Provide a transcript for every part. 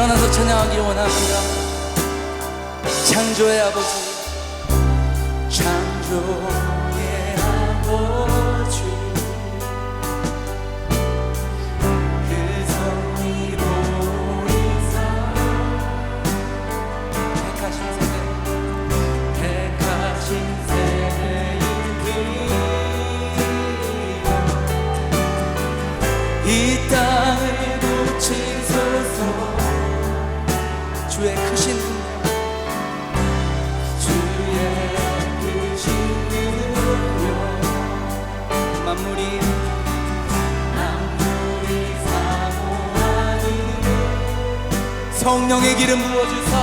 일어나서 찬양하길 원합니다. 창조의 아버지, 창조의 아버지, 그 성리로이사 택하신 세대인 이 땅을 고치소서. 주의 크신 능력, 주의 크신 능력, 만물이 사모하는 성령의 기름 부어주사,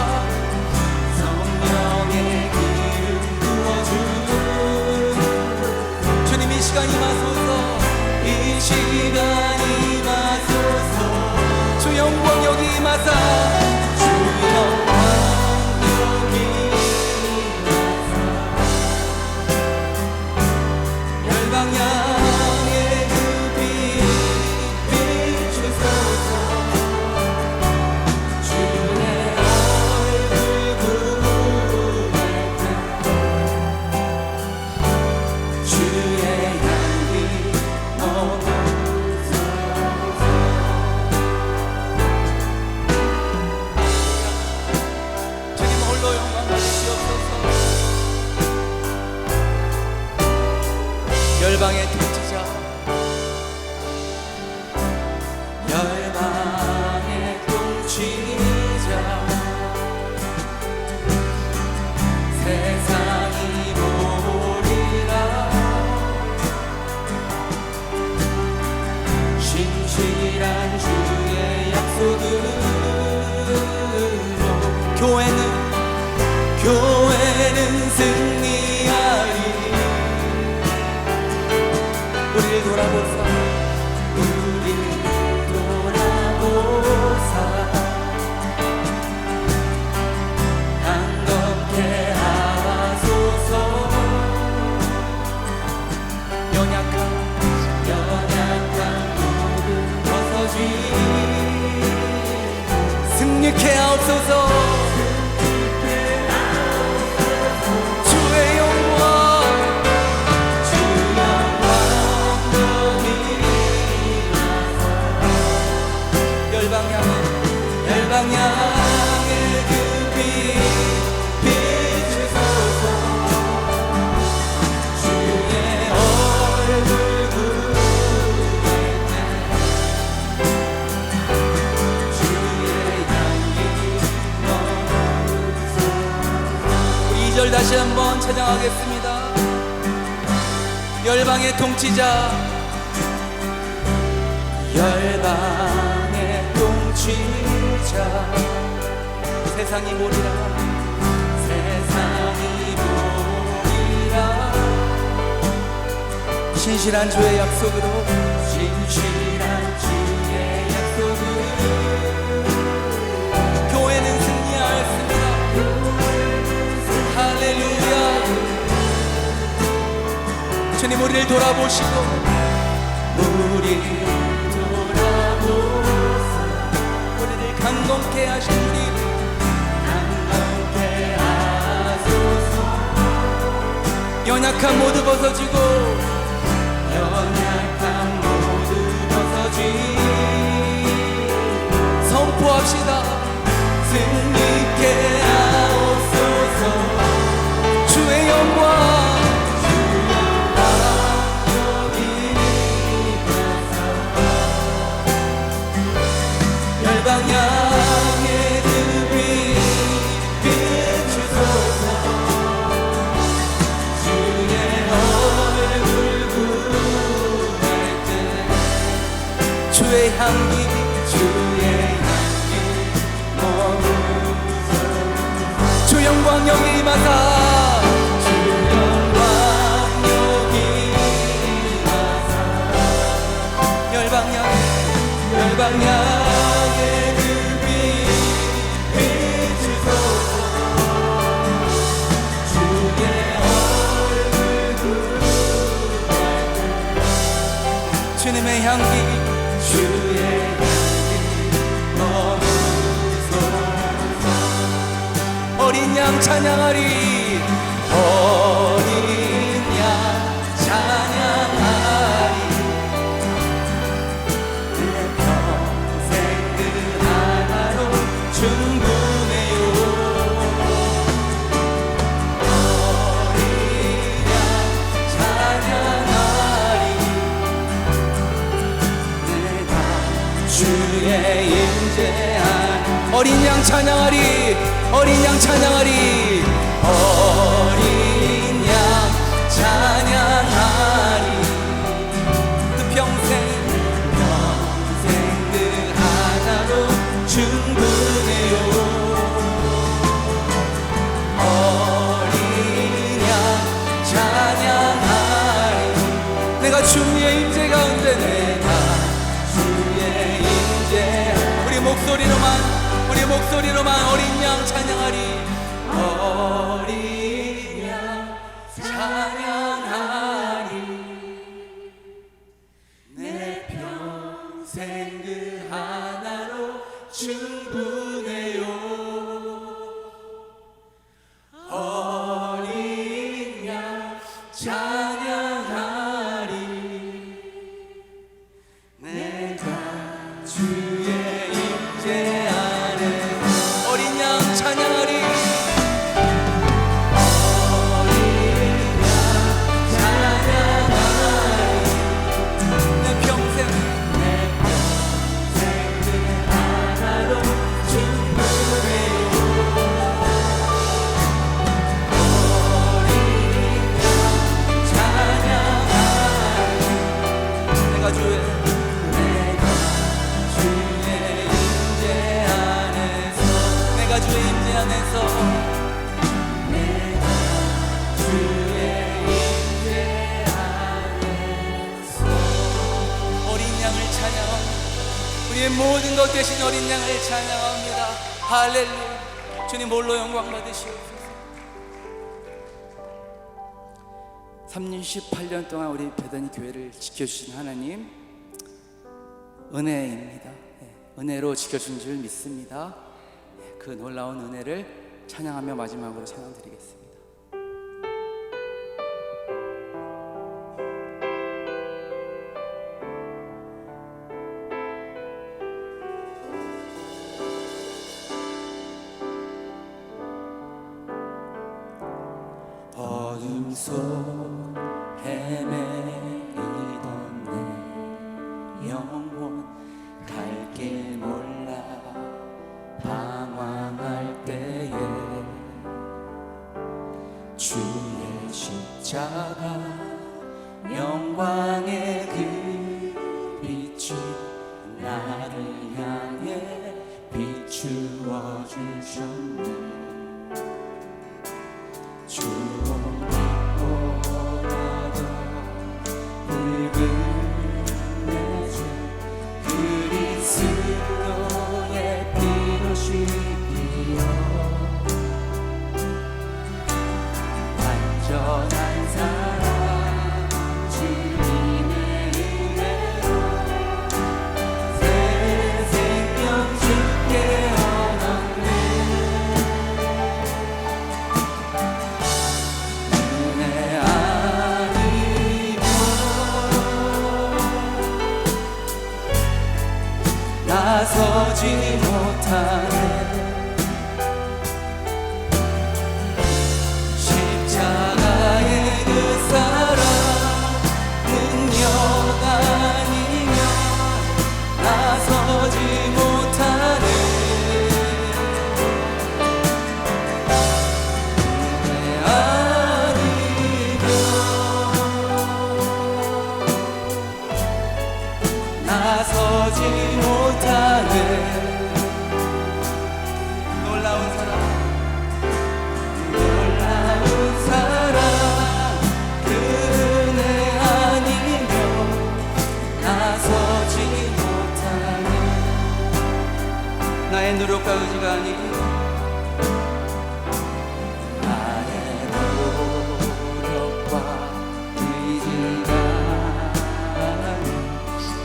성령의 기름 부어주. 주님 이 시간 임하소서, 이 시간 임하소서. 주 영광 여기 임하사, 주 영광 여기 임하사. 열방향의 그 빛 비추소서. 주의 얼굴 구할 때 주의 향기 머무소서. 주님 홀로 영광 받으시옵소서. 열방의 통치자, 열방의 통치자, 세상이 모리라. 신실한 주의 약속으로 교회는 승리하리. 우리를 돌아보사, 우리를 돌아보사. 강건케 하소서. 연약한 모든 벗어지 승리케 하옵소서. 주의 영광, 주 영광 여기 임하사. 열방향의 그 빛 비추소서. 주의 얼굴 구할 때 주의 향기 머무소서. 우리 2절 다시 한번 찬양하겠습니다. 열방의 통치자, 열방의 통치자, 세상이 모리라, 세상이 모리라. 신실한 주의 약속으로, 신실한 주의 약속으로 교회는 승리하였습니다. 할렐루야. 주님 우리를 돌아보시고, 우리를 돌아보사. 우리를 강건케 하신 우리를 강건케 하소서. 연약한 모두 벗어지고, 연약한 모두 벗어지 선포합시다. 승리케 하옵소서. 주의 영광, 열방향의 그 빛 비추소서. 주의 얼굴 구할 때 주의 향기 머무소서. 주 영광 여기 임하사, 주 영광 여기 임하사. 열방향의 그 빛 비추소서. 주의 얼굴 구할 때 주님의 향기, 주의 향기 머무소서. 양 찬양하리. 어린 양 찬양하리. 내 평생 그 하나로 충분해요. 어린 양 찬양하리. 내가 주의 임재한 어린 양 찬양하리. 어린 양 찬양하리. 어린 양 찬양하리. 그 평생 그 하나로 충분해요. 어린 양 찬양하리. 내가 주의 임재 가운데 내가 주의 임재 우리 목소리로만 어린 양 찬양하리. 어린 양 찬양하리. 내 평생 그 하나로 충분해요. 어린 양 찬양하리. 내가 주의 임재 안에 어린 양 찬양하리. 어린 양 찬양하리. 내 평생 그 하나로 충분해요. 어린 양 찬양하리. 내가 주의 주의 임재 안에서 내가 주의 임재 안에서 어린 양을 찬양합니다. 우리의 모든 것 되신 어린 양을 찬양합니다. 할렐루야. 주님 홀로 영광 받으시옵소서. 38년 동안 우리 베다니 교회를 지켜주신 하나님 은혜입니다. 은혜로 지켜준 줄 믿습니다. 그 놀라운 은혜를 찬양하며 마지막으로 찬양드리겠습니다. 어둠 속 헤매이던 내 영혼 갈 길 몰라 방황할 때에 주의 십자가 영광의 그 빛이 나를 향해 비추어 주셨네. 주 믿고 가던 붉은 내 주 그리스도의 피로 씻기어 완전한 사랑 주님의 은혜로 새 생명 주께 얻었네. 은혜 아니면 나서지 못하네. 십자가의 그 사랑 능력 아니면 나서지 못하네. 은혜 아니면 나서지 못하네. 놀라운 사랑 그 은혜 아니면 나서지 못하네. 나의 노력과 의지가 아닌 나의 노력과 의지가 아닌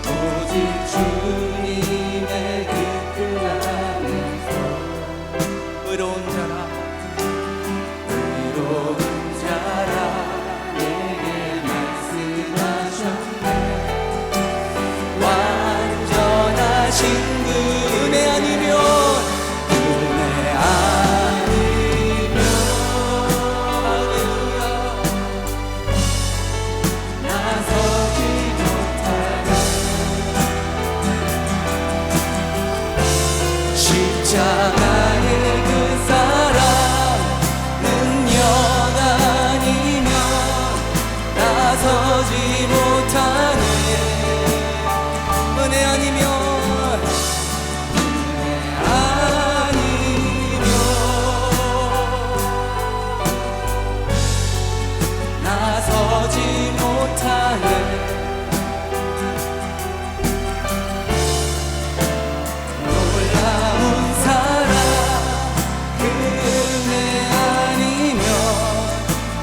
오직 주님의 그 끈 안에서 의로운 자라 나서지 못하네. 은혜 아니면 나서지 못하네. 놀라운 사랑 그 은혜 아니면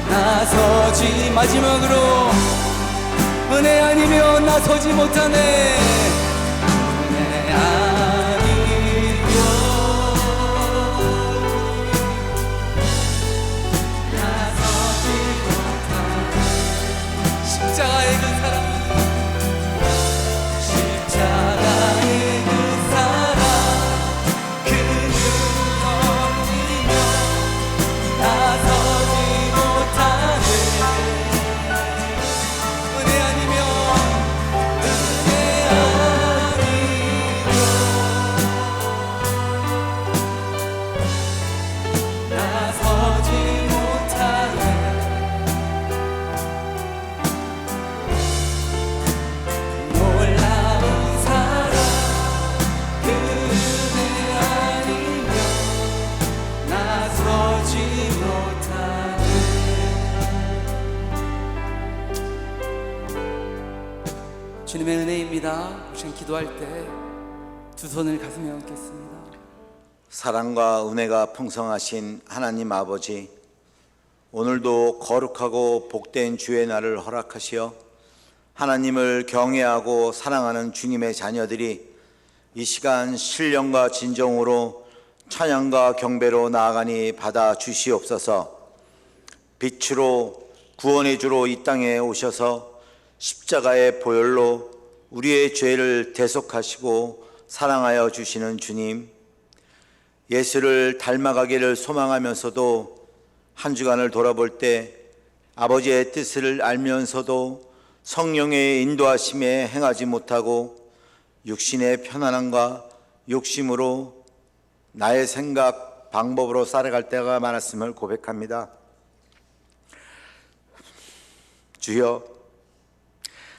나서지, 마지막으로 은혜 아니면 나서지 못하네. 은혜 아니면 나서지 못하네. 십자가의 그 사랑, 십자가의 그 사랑 그 눈어리면 나서지 못하네. 은혜 아니면 나서지 못하네. 놀라운 사랑 그 은혜 아니면 나서지 못하네. 주님의 은혜입니다. 우선 기도할 때 두 손을 가슴에 얹겠습니다. 사랑과 은혜가 풍성하신 하나님 아버지, 오늘도 거룩하고 복된 주의 날을 허락하시어 하나님을 경외하고 사랑하는 주님의 자녀들이 이 시간 신령과 진정으로 찬양과 경배로 나아가니 받아 주시옵소서. 빛으로 구원의 주로 이 땅에 오셔서 십자가의 보혈로 우리의 죄를 대속하시고 사랑하여 주시는 주님, 예수를 닮아가기를 소망하면서도 한 주간을 돌아볼 때 아버지의 뜻을 알면서도 성령의 인도하심에 행하지 못하고 육신의 편안함과 욕심으로 나의 생각, 방법으로 살아갈 때가 많았음을 고백합니다. 주여,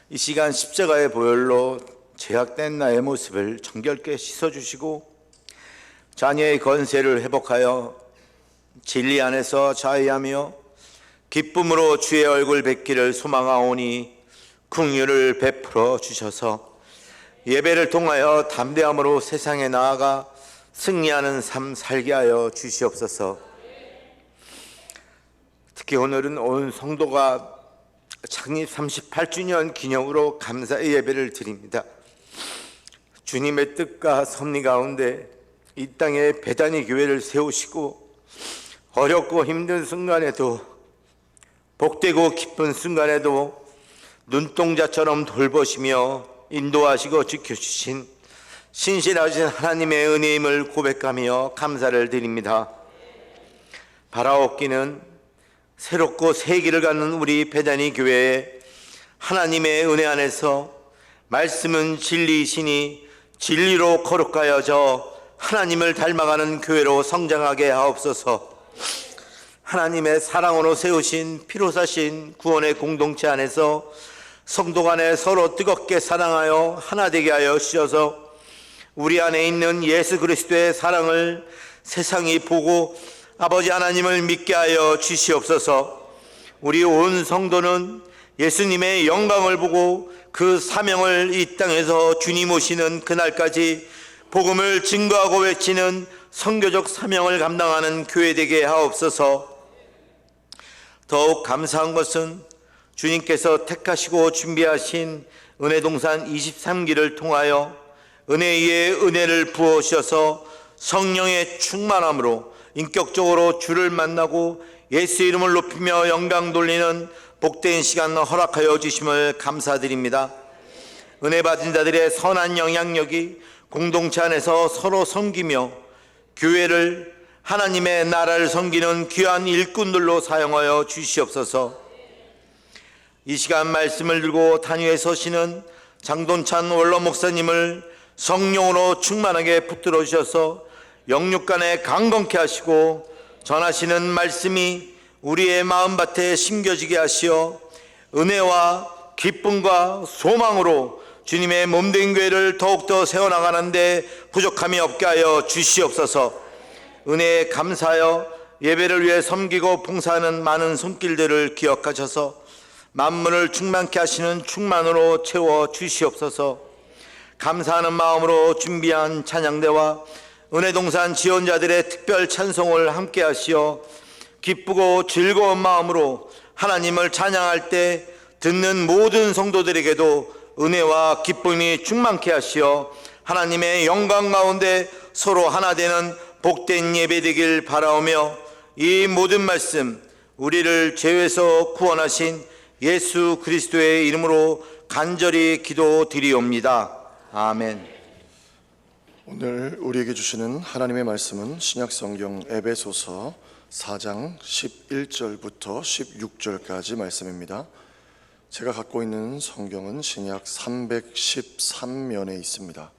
이 시간 십자가의 보혈로 죄악된 나의 모습을 정결케 씻어주시고 자녀의 건세를 회복하여 진리 안에서 자유하며 기쁨으로 주의 얼굴 뵙기를 소망하오니 긍휼을 베풀어 주셔서 예배를 통하여 담대함으로 세상에 나아가 승리하는 삶 살게 하여 주시옵소서. 특히 오늘은 온 성도가 창립 38주년 기념으로 감사의 예배를 드립니다. 주님의 뜻과 섭리 가운데 이 땅에 베다니 교회를 세우시고 어렵고 힘든 순간에도, 복되고 기쁜 순간에도 눈동자처럼 돌보시며 인도하시고 지켜주신 신실하신 하나님의 은혜임을 고백하며 감사를 드립니다. 바라옵기는 새롭고 새 길을 갖는 우리 베다니 교회에 하나님의 은혜 안에서 말씀은 진리이시니 진리로 거룩하여져 하나님을 닮아가는 교회로 성장하게 하옵소서. 하나님의 사랑으로 세우신 피로 사신 구원의 공동체 안에서 성도 간에 서로 뜨겁게 사랑하여 하나 되게 하여 주셔서 우리 안에 있는 예수 그리스도의 사랑을 세상이 보고 아버지 하나님을 믿게 하여 주시옵소서. 우리 온 성도는 예수님의 영광을 보고 그 사명을 이 땅에서 주님 오시는 그날까지 복음을 증거하고 외치는 선교적 사명을 감당하는 교회 되게 하옵소서. 더욱 감사한 것은 주님께서 택하시고 준비하신 은혜동산 23기를 통하여 은혜 위에 은혜를 부어주셔서 성령의 충만함으로 인격적으로 주를 만나고 예수 이름을 높이며 영광 돌리는 복된 시간 허락하여 주심을 감사드립니다. 은혜 받은 자들의 선한 영향력이 공동체 안에서 서로 섬기며 교회를 하나님의 나라를 섬기는 귀한 일꾼들로 사용하여 주시옵소서. 이 시간 말씀을 들고 단위에 서시는 장돈찬 원로 목사님을 성령으로 충만하게 붙들어 주셔서 영육간에 강건케 하시고 전하시는 말씀이 우리의 마음밭에 심겨지게 하시어 은혜와 기쁨과 소망으로 주님의 몸된 교회를 더욱더 세워나가는데 부족함이 없게 하여 주시옵소서. 은혜에 감사하여 예배를 위해 섬기고 봉사하는 많은 손길들을 기억하셔서 만물을 충만케 하시는 충만으로 채워 주시옵소서. 감사하는 마음으로 준비한 찬양대와 은혜동산 지원자들의 특별 찬송을 함께 하시어 기쁘고 즐거운 마음으로 하나님을 찬양할 때 듣는 모든 성도들에게도 은혜와 기쁨이 충만케 하시어 하나님의 영광 가운데 서로 하나 되는 복된 예배 되길 바라오며 이 모든 말씀 우리를 죄에서 구원하신 예수 그리스도의 이름으로 간절히 기도드리옵니다. 아멘. 오늘 우리에게 주시는 하나님의 말씀은 신약성경 에베소서 4장 11절부터 16절까지 말씀입니다. 제가 갖고 있는 성경은 신약 313면에 있습니다.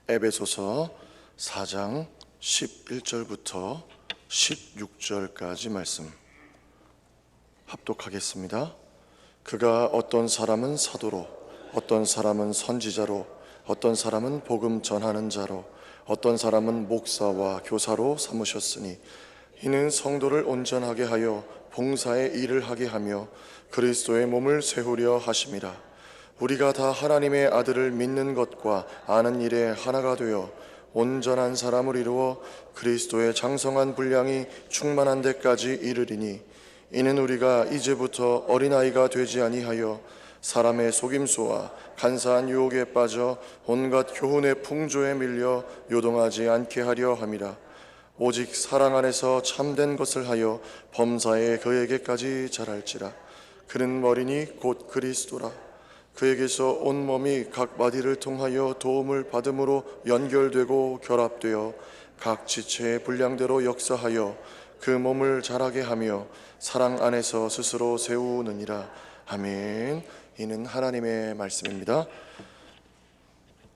에베소서 4장 11절부터 16절까지 말씀 합독하겠습니다. 그가 어떤 사람은 사도로, 어떤 사람은 선지자로, 어떤 사람은 복음 전하는 자로, 어떤 사람은 목사와 교사로 삼으셨으니 이는 성도를 온전하게 하여 봉사의 일을 하게 하며 그리스도의 몸을 세우려 하심이라. 우리가 다 하나님의 아들을 믿는 것과 아는 일에 하나가 되어 온전한 사람을 이루어 그리스도의 장성한 분량이 충만한 데까지 이르리니 이는 우리가 이제부터 어린아이가 되지 아니하여 사람의 속임수와 간사한 유혹에 빠져 온갖 교훈의 풍조에 밀려 요동하지 않게 하려 함이라. 오직 사랑 안에서 참된 것을 하여 범사에 그에게까지 자랄지라. 그는 머리니 곧 그리스도라. 그에게서 온 몸이 각 마디를 통하여 도움을 받음으로 연결되고 결합되어 각 지체의 분량대로 역사하여 그 몸을 자라게 하며 사랑 안에서 스스로 세우느니라. 아멘. 이는 하나님의 말씀입니다.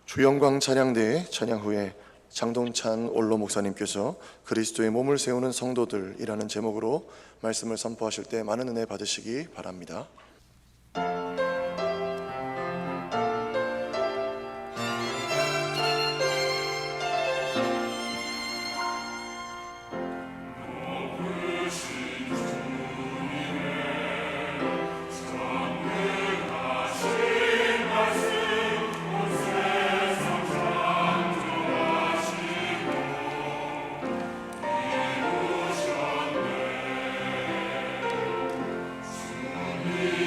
주영광 찬양대 찬양 후에 장동찬 올로 목사님께서 그리스도의 몸을 세우는 성도들이라는 제목으로 말씀을 선포하실 때 많은 은혜 받으시기 바랍니다. 주님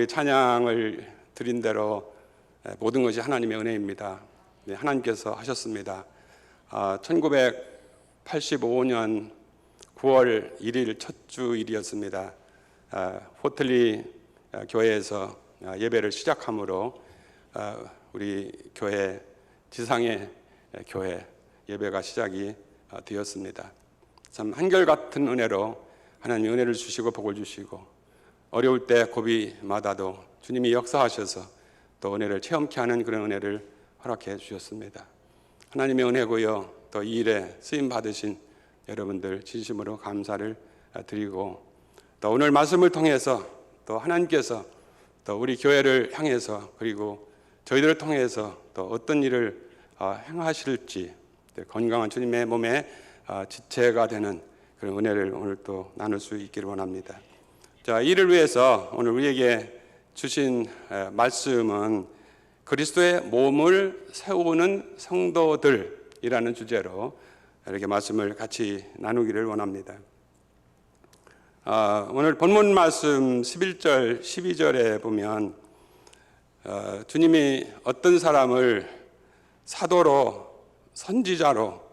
찬양을 드린 대로 모든 것이 하나님의 은혜입니다. 네, 하나님께서 하셨습니다. 1985년 9월 1일 첫 주일이었습니다. 호틀리 교회에서 예배를 시작함으로 우리 교회 지상의 교회 예배가 시작이 되었습니다. 참 한결같은 은혜로 하나님이 은혜를 주시고 복을 주시고 어려울 때 고비마다도 주님이 역사하셔서 또 은혜를 체험케 하는 그런 은혜를 허락해 주셨습니다. 하나님의 은혜고요. 또 이 일에 쓰임 받으신 여러분들 진심으로 감사를 드리고 또 오늘 말씀을 통해서 또 하나님께서 또 우리 교회를 향해서 그리고 저희들을 통해서 또 어떤 일을 행하실지 건강한 주님의 몸에 지체가 되는 그런 은혜를 오늘 또 나눌 수 있기를 원합니다. 자, 이를 위해서 오늘 우리에게 주신 말씀은 그리스도의 몸을 세우는 성도들이라는 주제로 이렇게 말씀을 같이 나누기를 원합니다. 오늘 본문 말씀 11절, 12절에 보면 주님이 어떤 사람을 사도로, 선지자로,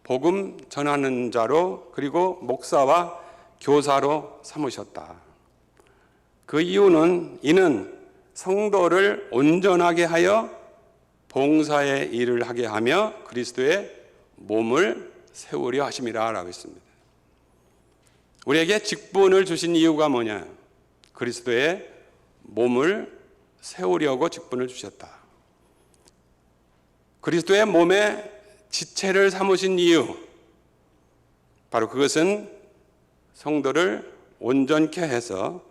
복음 전하는 자로, 그리고 목사와 교사로 삼으셨다. 그 이유는 이는 성도를 온전하게 하여 봉사의 일을 하게 하며 그리스도의 몸을 세우려 하심이라 라고 했습니다. 우리에게 직분을 주신 이유가 뭐냐? 그리스도의 몸을 세우려고 직분을 주셨다. 그리스도의 몸에 지체를 삼으신 이유, 바로 그것은 성도를 온전케 해서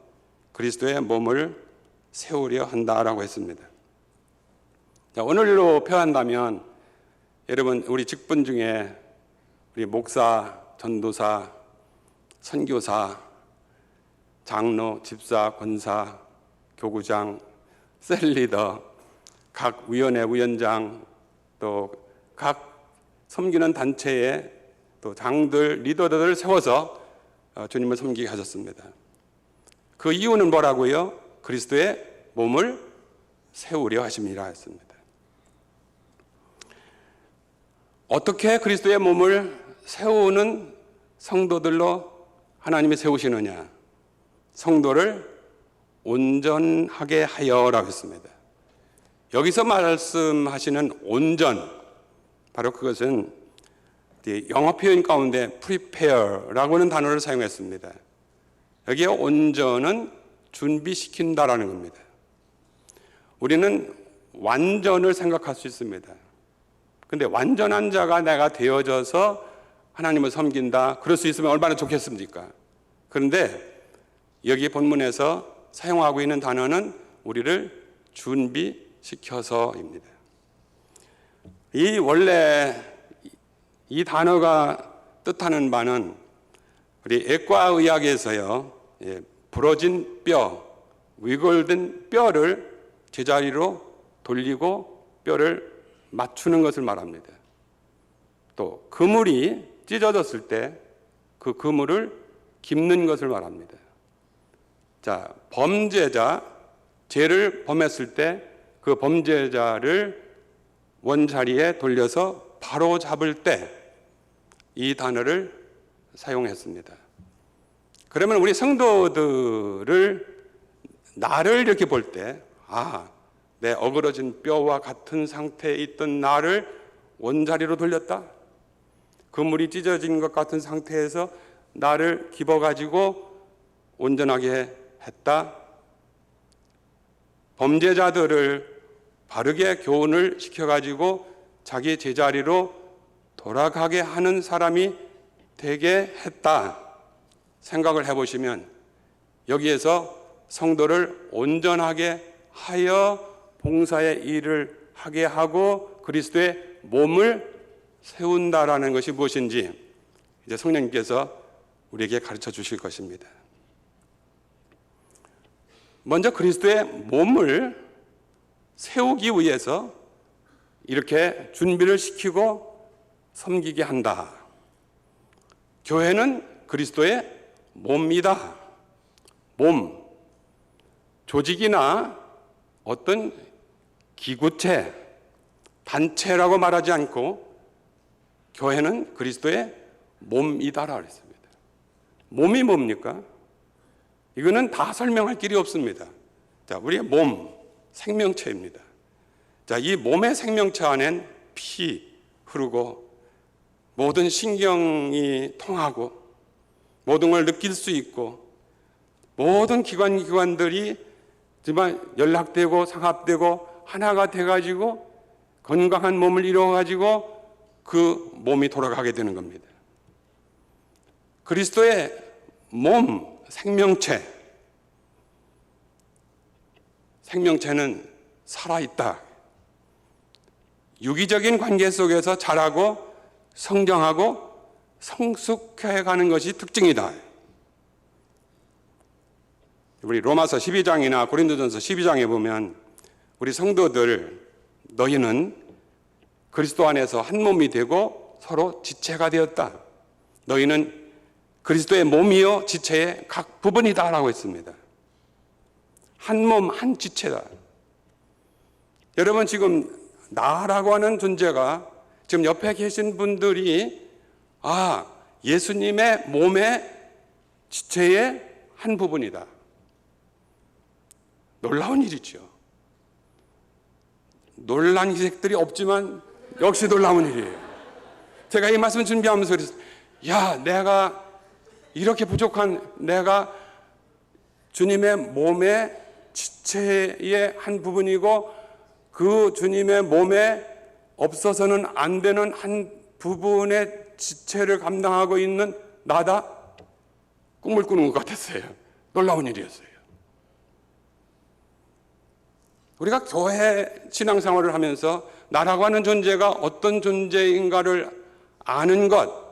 그리스도의 몸을 세우려 한다라고 했습니다. 자, 오늘로 표현한다면 여러분 우리 직분 중에 우리 목사, 전도사, 선교사, 장로, 집사, 권사, 교구장, 셀리더, 각 위원회 위원장, 또 각 섬기는 단체의 또 장들, 리더들을 세워서 주님을 섬기게 하셨습니다. 그 이유는 뭐라고요? 그리스도의 몸을 세우려 하심이라 했습니다. 어떻게 그리스도의 몸을 세우는 성도들로 하나님이 세우시느냐? 성도를 온전하게 하여라고 했습니다. 여기서 말씀하시는 온전, 바로 그것은 영어 표현 가운데 prepare라고 하는 단어를 사용했습니다. 여기에 온전은 준비시킨다라는 겁니다. 우리는 완전을 생각할 수 있습니다. 근데 완전한 자가 내가 되어져서 하나님을 섬긴다, 그럴 수 있으면 얼마나 좋겠습니까? 그런데 여기 본문에서 사용하고 있는 단어는 우리를 준비시켜서입니다. 이 단어가 뜻하는 바는 우리 외과의학에서요, 부러진 뼈, 위골된 뼈를 제자리로 돌리고 뼈를 맞추는 것을 말합니다. 또 그물이 찢어졌을 때 그 그물을 깁는 것을 말합니다. 자, 범죄자, 죄를 범했을 때 그 범죄자를 원자리에 돌려서 바로 잡을 때 이 단어를 사용했습니다. 그러면 우리 성도들을 나를 이렇게 볼 때, 내 어그러진 뼈와 같은 상태에 있던 나를 원자리로 돌렸다. 그물이 찢어진 것 같은 상태에서 나를 집어가지고 온전하게 했다. 범죄자들을 바르게 교훈을 시켜가지고 자기 제자리로 돌아가게 하는 사람이 되게 했다. 생각을 해보시면 여기에서 성도를 온전하게 하여 봉사의 일을 하게 하고 그리스도의 몸을 세운다라는 것이 무엇인지 이제 성령님께서 우리에게 가르쳐 주실 것입니다. 먼저 그리스도의 몸을 세우기 위해서 이렇게 준비를 시키고 섬기게 한다. 교회는 그리스도의 몸이다. 몸. 조직이나 어떤 기구체, 단체라고 말하지 않고 교회는 그리스도의 몸이다라고 했습니다. 몸이 뭡니까? 이거는 다 설명할 길이 없습니다. 자, 우리의 몸, 생명체입니다. 자, 이 몸의 생명체 안엔 피 흐르고 모든 신경이 통하고 모든 걸 느낄 수 있고 모든 기관들이 정말 연락되고 상합되고 하나가 돼가지고 건강한 몸을 이루어가지고 그 몸이 돌아가게 되는 겁니다. 그리스도의 몸, 생명체는 살아있다. 유기적인 관계 속에서 자라고 성장하고 성숙해 가는 것이 특징이다. 우리 로마서 12장이나 고린도전서 12장에 보면 우리 성도들, 너희는 그리스도 안에서 한 몸이 되고 서로 지체가 되었다. 너희는 그리스도의 몸이요 지체의 각 부분이다 라고 했습니다. 한 몸, 한 지체다. 여러분, 지금 나라고 하는 존재가 지금 옆에 계신 분들이 예수님의 몸의 지체의 한 부분이다. 놀라운 일이죠. 놀란 기색들이 없지만 역시 놀라운 일이에요. 제가 이 말씀을 준비하면서 그랬어요. 내가 이렇게 부족한 내가 주님의 몸의 지체의 한 부분이고 그 주님의 몸에 없어서는 안 되는 한 부분의 지체를 감당하고 있는 나다? 꿈을 꾸는 것 같았어요. 놀라운 일이었어요. 우리가 교회 신앙생활을 하면서 나라고 하는 존재가 어떤 존재인가를 아는 것,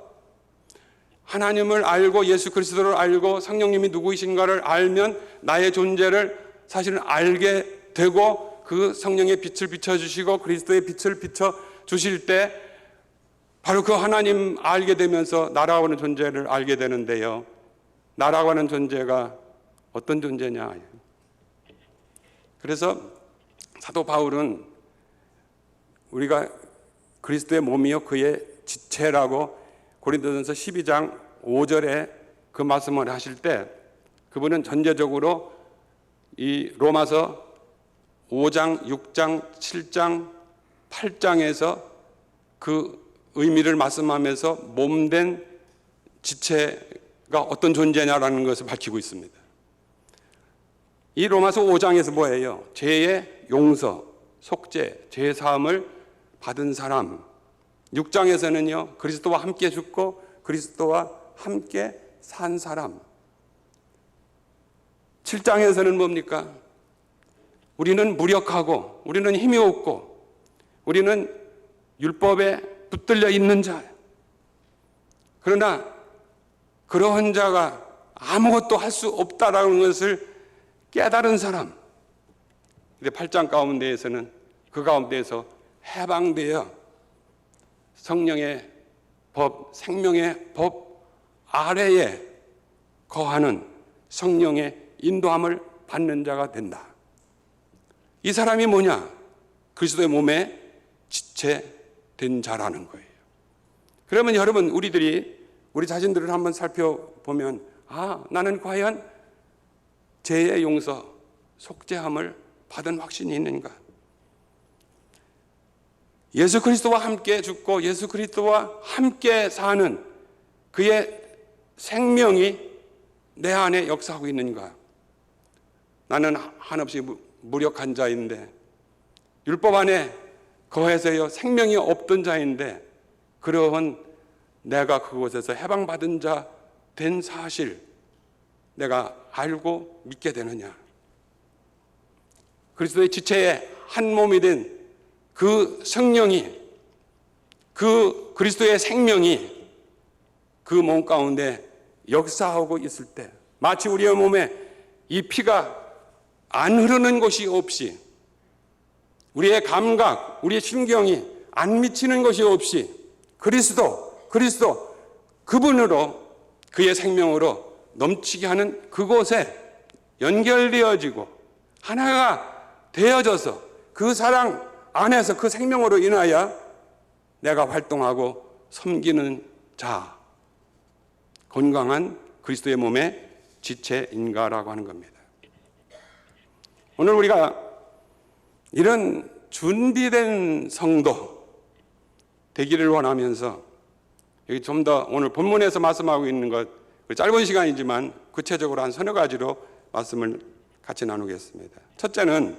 하나님을 알고 예수 그리스도를 알고 성령님이 누구이신가를 알면 나의 존재를 사실은 알게 되고 그 성령의 빛을 비춰주시고 그리스도의 빛을 비춰주실 때 바로 그 하나님 알게 되면서 나라고 하는 존재를 알게 되는데요. 나라고 하는 존재가 어떤 존재냐. 그래서 사도 바울은 우리가 그리스도의 몸이요 그의 지체라고 고린도전서 12장 5절에 그 말씀을 하실 때 그분은 전제적으로 이 로마서 5장, 6장, 7장, 8장에서 그 의미를 말씀하면서 몸된 지체가 어떤 존재냐라는 것을 밝히고 있습니다. 이 로마서 5장에서 뭐예요? 죄의 용서, 속죄, 죄 사함을 받은 사람. 6장에서는요, 그리스도와 함께 죽고 그리스도와 함께 산 사람. 7장에서는 뭡니까? 우리는 무력하고, 우리는 힘이 없고, 우리는 율법에 붙들려 있는 자. 그러나 그러한 자가 아무것도 할 수 없다라는 것을 깨달은 사람. 근데 8장 가운데에서는 그 가운데에서 해방되어 성령의 법, 생명의 법 아래에 거하는 성령의 인도함을 받는 자가 된다. 이 사람이 뭐냐? 그리스도의 몸에 지체된 자라는 거예요. 그러면 여러분, 우리 자신들을 한번 살펴보면 나는 과연 죄의 용서, 속죄함을 받은 확신이 있는가? 예수 그리스도와 함께 죽고 예수 그리스도와 함께 사는 그의 생명이 내 안에 역사하고 있는가? 나는 한없이 무력한 자인데 율법 안에 거해서요 생명이 없던 자인데 그러한 내가 그곳에서 해방받은 자 된 사실 내가 알고 믿게 되느냐? 그리스도의 지체의 한 몸이 된 그 성령이, 그 그리스도의 생명이 그 몸 가운데 역사하고 있을 때 마치 우리의 몸에 이 피가 안 흐르는 곳이 없이, 우리의 감각, 우리의 신경이 안 미치는 것이 없이 그리스도 그분으로 그의 생명으로 넘치게 하는 그곳에 연결되어지고 하나가 되어져서 그 사랑 안에서 그 생명으로 인하여 내가 활동하고 섬기는 자, 건강한 그리스도의 몸의 지체인가라고 하는 겁니다. 오늘 우리가 이런 준비된 성도 되기를 원하면서 여기 좀 더 오늘 본문에서 말씀하고 있는 것, 짧은 시간이지만 구체적으로 한 서너 가지로 말씀을 같이 나누겠습니다. 첫째는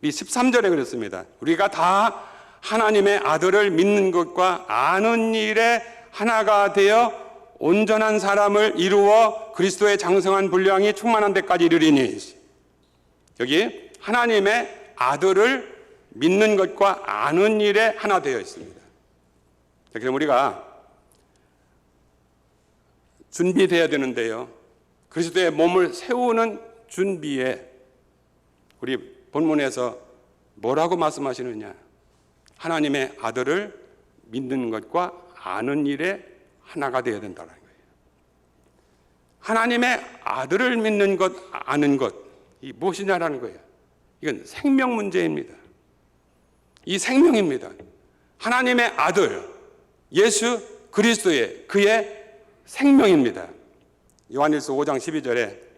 이 13절에 그랬습니다. 우리가 다 하나님의 아들을 믿는 것과 아는 일에 하나가 되어 온전한 사람을 이루어 그리스도의 장성한 분량이 충만한 데까지 이르리니. 여기 하나님의 아들을 믿는 것과 아는 일에 하나 되어 있습니다. 그럼 우리가 준비되어야 되는데요, 그리스도의 몸을 세우는 준비에 우리 본문에서 뭐라고 말씀하시느냐? 하나님의 아들을 믿는 것과 아는 일에 하나가 되어야 된다는 거예요. 하나님의 아들을 믿는 것, 아는 것, 이 무엇이냐라는 거예요. 이건 생명 문제입니다. 이 생명입니다. 하나님의 아들, 예수 그리스도의 그의 생명입니다. 요한일서 5장 12절에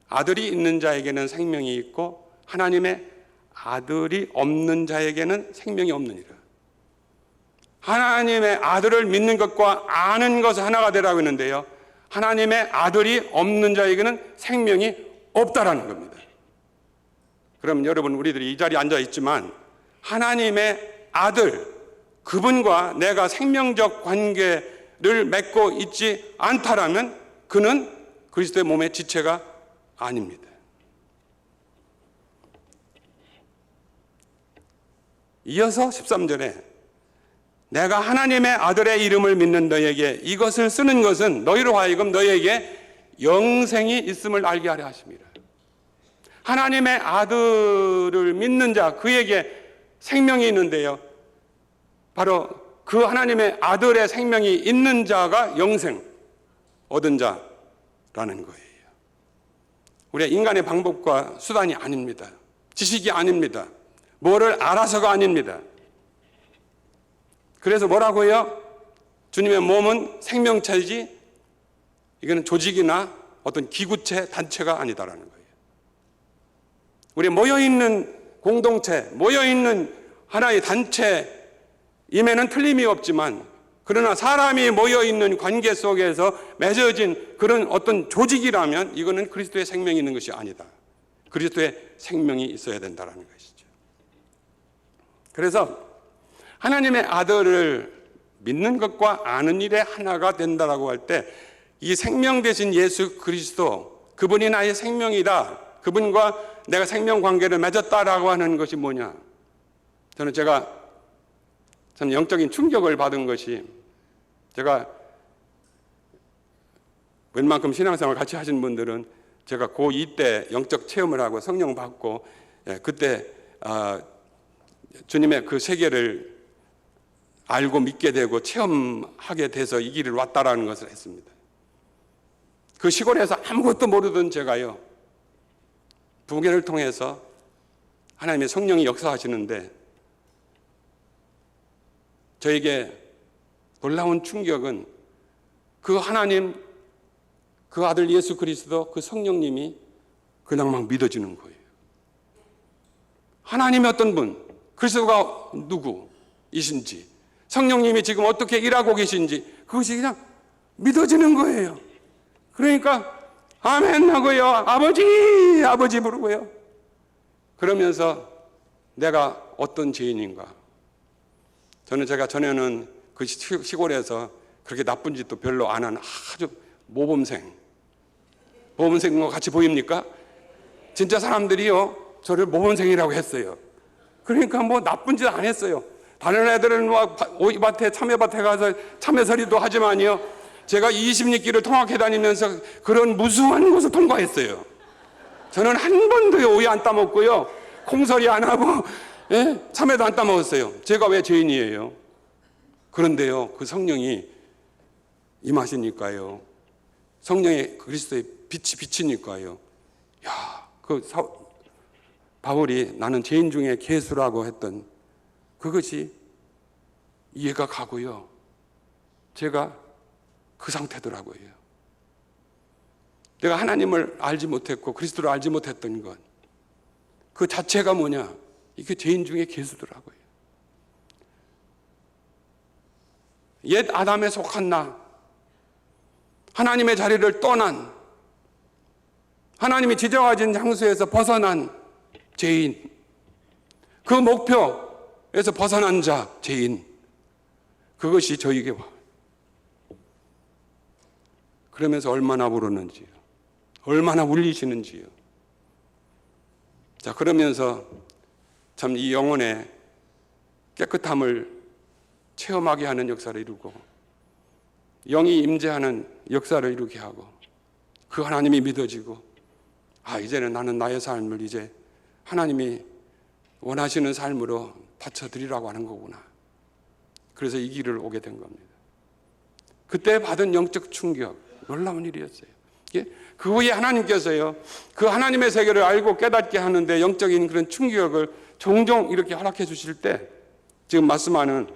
아들이 있는 자에게는 생명이 있고 하나님의 아들이 없는 자에게는 생명이 없느니라. 하나님의 아들을 믿는 것과 아는 것은 하나가 되라고 했는데요, 하나님의 아들이 없는 자에게는 생명이 없다라는 겁니다. 그럼 여러분, 우리들이 이 자리에 앉아 있지만 하나님의 아들, 그분과 내가 생명적 관계를 맺고 있지 않다라면 그는 그리스도의 몸의 지체가 아닙니다. 이어서 13절에 내가 하나님의 아들의 이름을 믿는 너에게 이것을 쓰는 것은 너희로 하여금 너에게 영생이 있음을 알게 하려 하십니다. 하나님의 아들을 믿는 자, 그에게 생명이 있는데요, 바로 그 하나님의 아들의 생명이 있는 자가 영생 얻은 자라는 거예요. 우리가 인간의 방법과 수단이 아닙니다. 지식이 아닙니다. 뭐를 알아서가 아닙니다. 그래서 뭐라고요? 주님의 몸은 생명체이지 이거는 조직이나 어떤 기구체, 단체가 아니다라는 거예요. 우리 모여있는 공동체, 모여있는 하나의 단체임에는 틀림이 없지만, 그러나 사람이 모여있는 관계 속에서 맺어진 그런 어떤 조직이라면 이거는 그리스도의 생명이 있는 것이 아니다. 그리스도의 생명이 있어야 된다는 것이죠. 그래서 하나님의 아들을 믿는 것과 아는 일에 하나가 된다라고 할 때 이 생명 되신 예수 그리스도, 그분이 나의 생명이다, 그분과 내가 생명 관계를 맺었다라고 하는 것이 뭐냐? 저는 제가 참 영적인 충격을 받은 것이, 제가 웬만큼 신앙생활 같이 하신 분들은 제가 고2 때 영적 체험을 하고 성령 받고, 그때 주님의 그 세계를 알고 믿게 되고 체험하게 돼서 이 길을 왔다라는 것을 했습니다. 그 시골에서 아무것도 모르던 제가요, 부계를 통해서 하나님의 성령이 역사하시는데 저에게 놀라운 충격은 그 하나님, 그 아들 예수 그리스도, 그 성령님이 그냥 막 믿어지는 거예요. 하나님이 어떤 분, 그리스도가 누구이신지, 성령님이 지금 어떻게 일하고 계신지 그것이 그냥 믿어지는 거예요. 그러니까 아멘 하고요, 아버지 아버지 부르고요. 그러면서 내가 어떤 죄인인가. 저는 제가 전에는 그 시골에서 그렇게 나쁜 짓도 별로 안 한 아주 모범생인 것 같이 보입니까? 진짜 사람들이요 저를 모범생이라고 했어요. 그러니까 뭐 나쁜 짓 안 했어요. 다른 애들은 막 오이밭에 참외밭에 가서 참외서리도 하지만요, 제가 20리길을 통학해 다니면서 그런 무수한 곳을 통과했어요. 저는 한 번도 오이 안 따먹고요, 콩서리 안 하고, 참외도 안 따먹었어요. 제가 왜 죄인이에요? 그런데요, 그 성령이 임하시니까요, 성령의 그리스도의 빛이 비치니까요, 야, 그 바울이 나는 죄인 중에 괴수라고 했던 그것이 이해가 가고요. 제가 그 상태더라고요. 내가 하나님을 알지 못했고 그리스도를 알지 못했던 것, 그 자체가 뭐냐? 이게 죄인 중에 괴수더라고요. 옛 아담에 속한 나, 하나님의 자리를 떠난, 하나님이 지정하신 장소에서 벗어난 죄인, 그 목표에서 벗어난 자, 죄인, 그것이 저에게 와. 그러면서 얼마나 부르는지요, 얼마나 울리시는지요. 자, 그러면서 참 이 영혼의 깨끗함을 체험하게 하는 역사를 이루고, 영이 임재하는 역사를 이루게 하고, 그 하나님이 믿어지고, 이제는 나는 나의 삶을 이제 하나님이 원하시는 삶으로 바쳐드리라고 하는 거구나. 그래서 이 길을 오게 된 겁니다. 그때 받은 영적 충격, 놀라운 일이었어요. 그 후에 하나님께서요, 그 하나님의 세계를 알고 깨닫게 하는데 영적인 그런 충격을 종종 이렇게 허락해 주실 때, 지금 말씀하는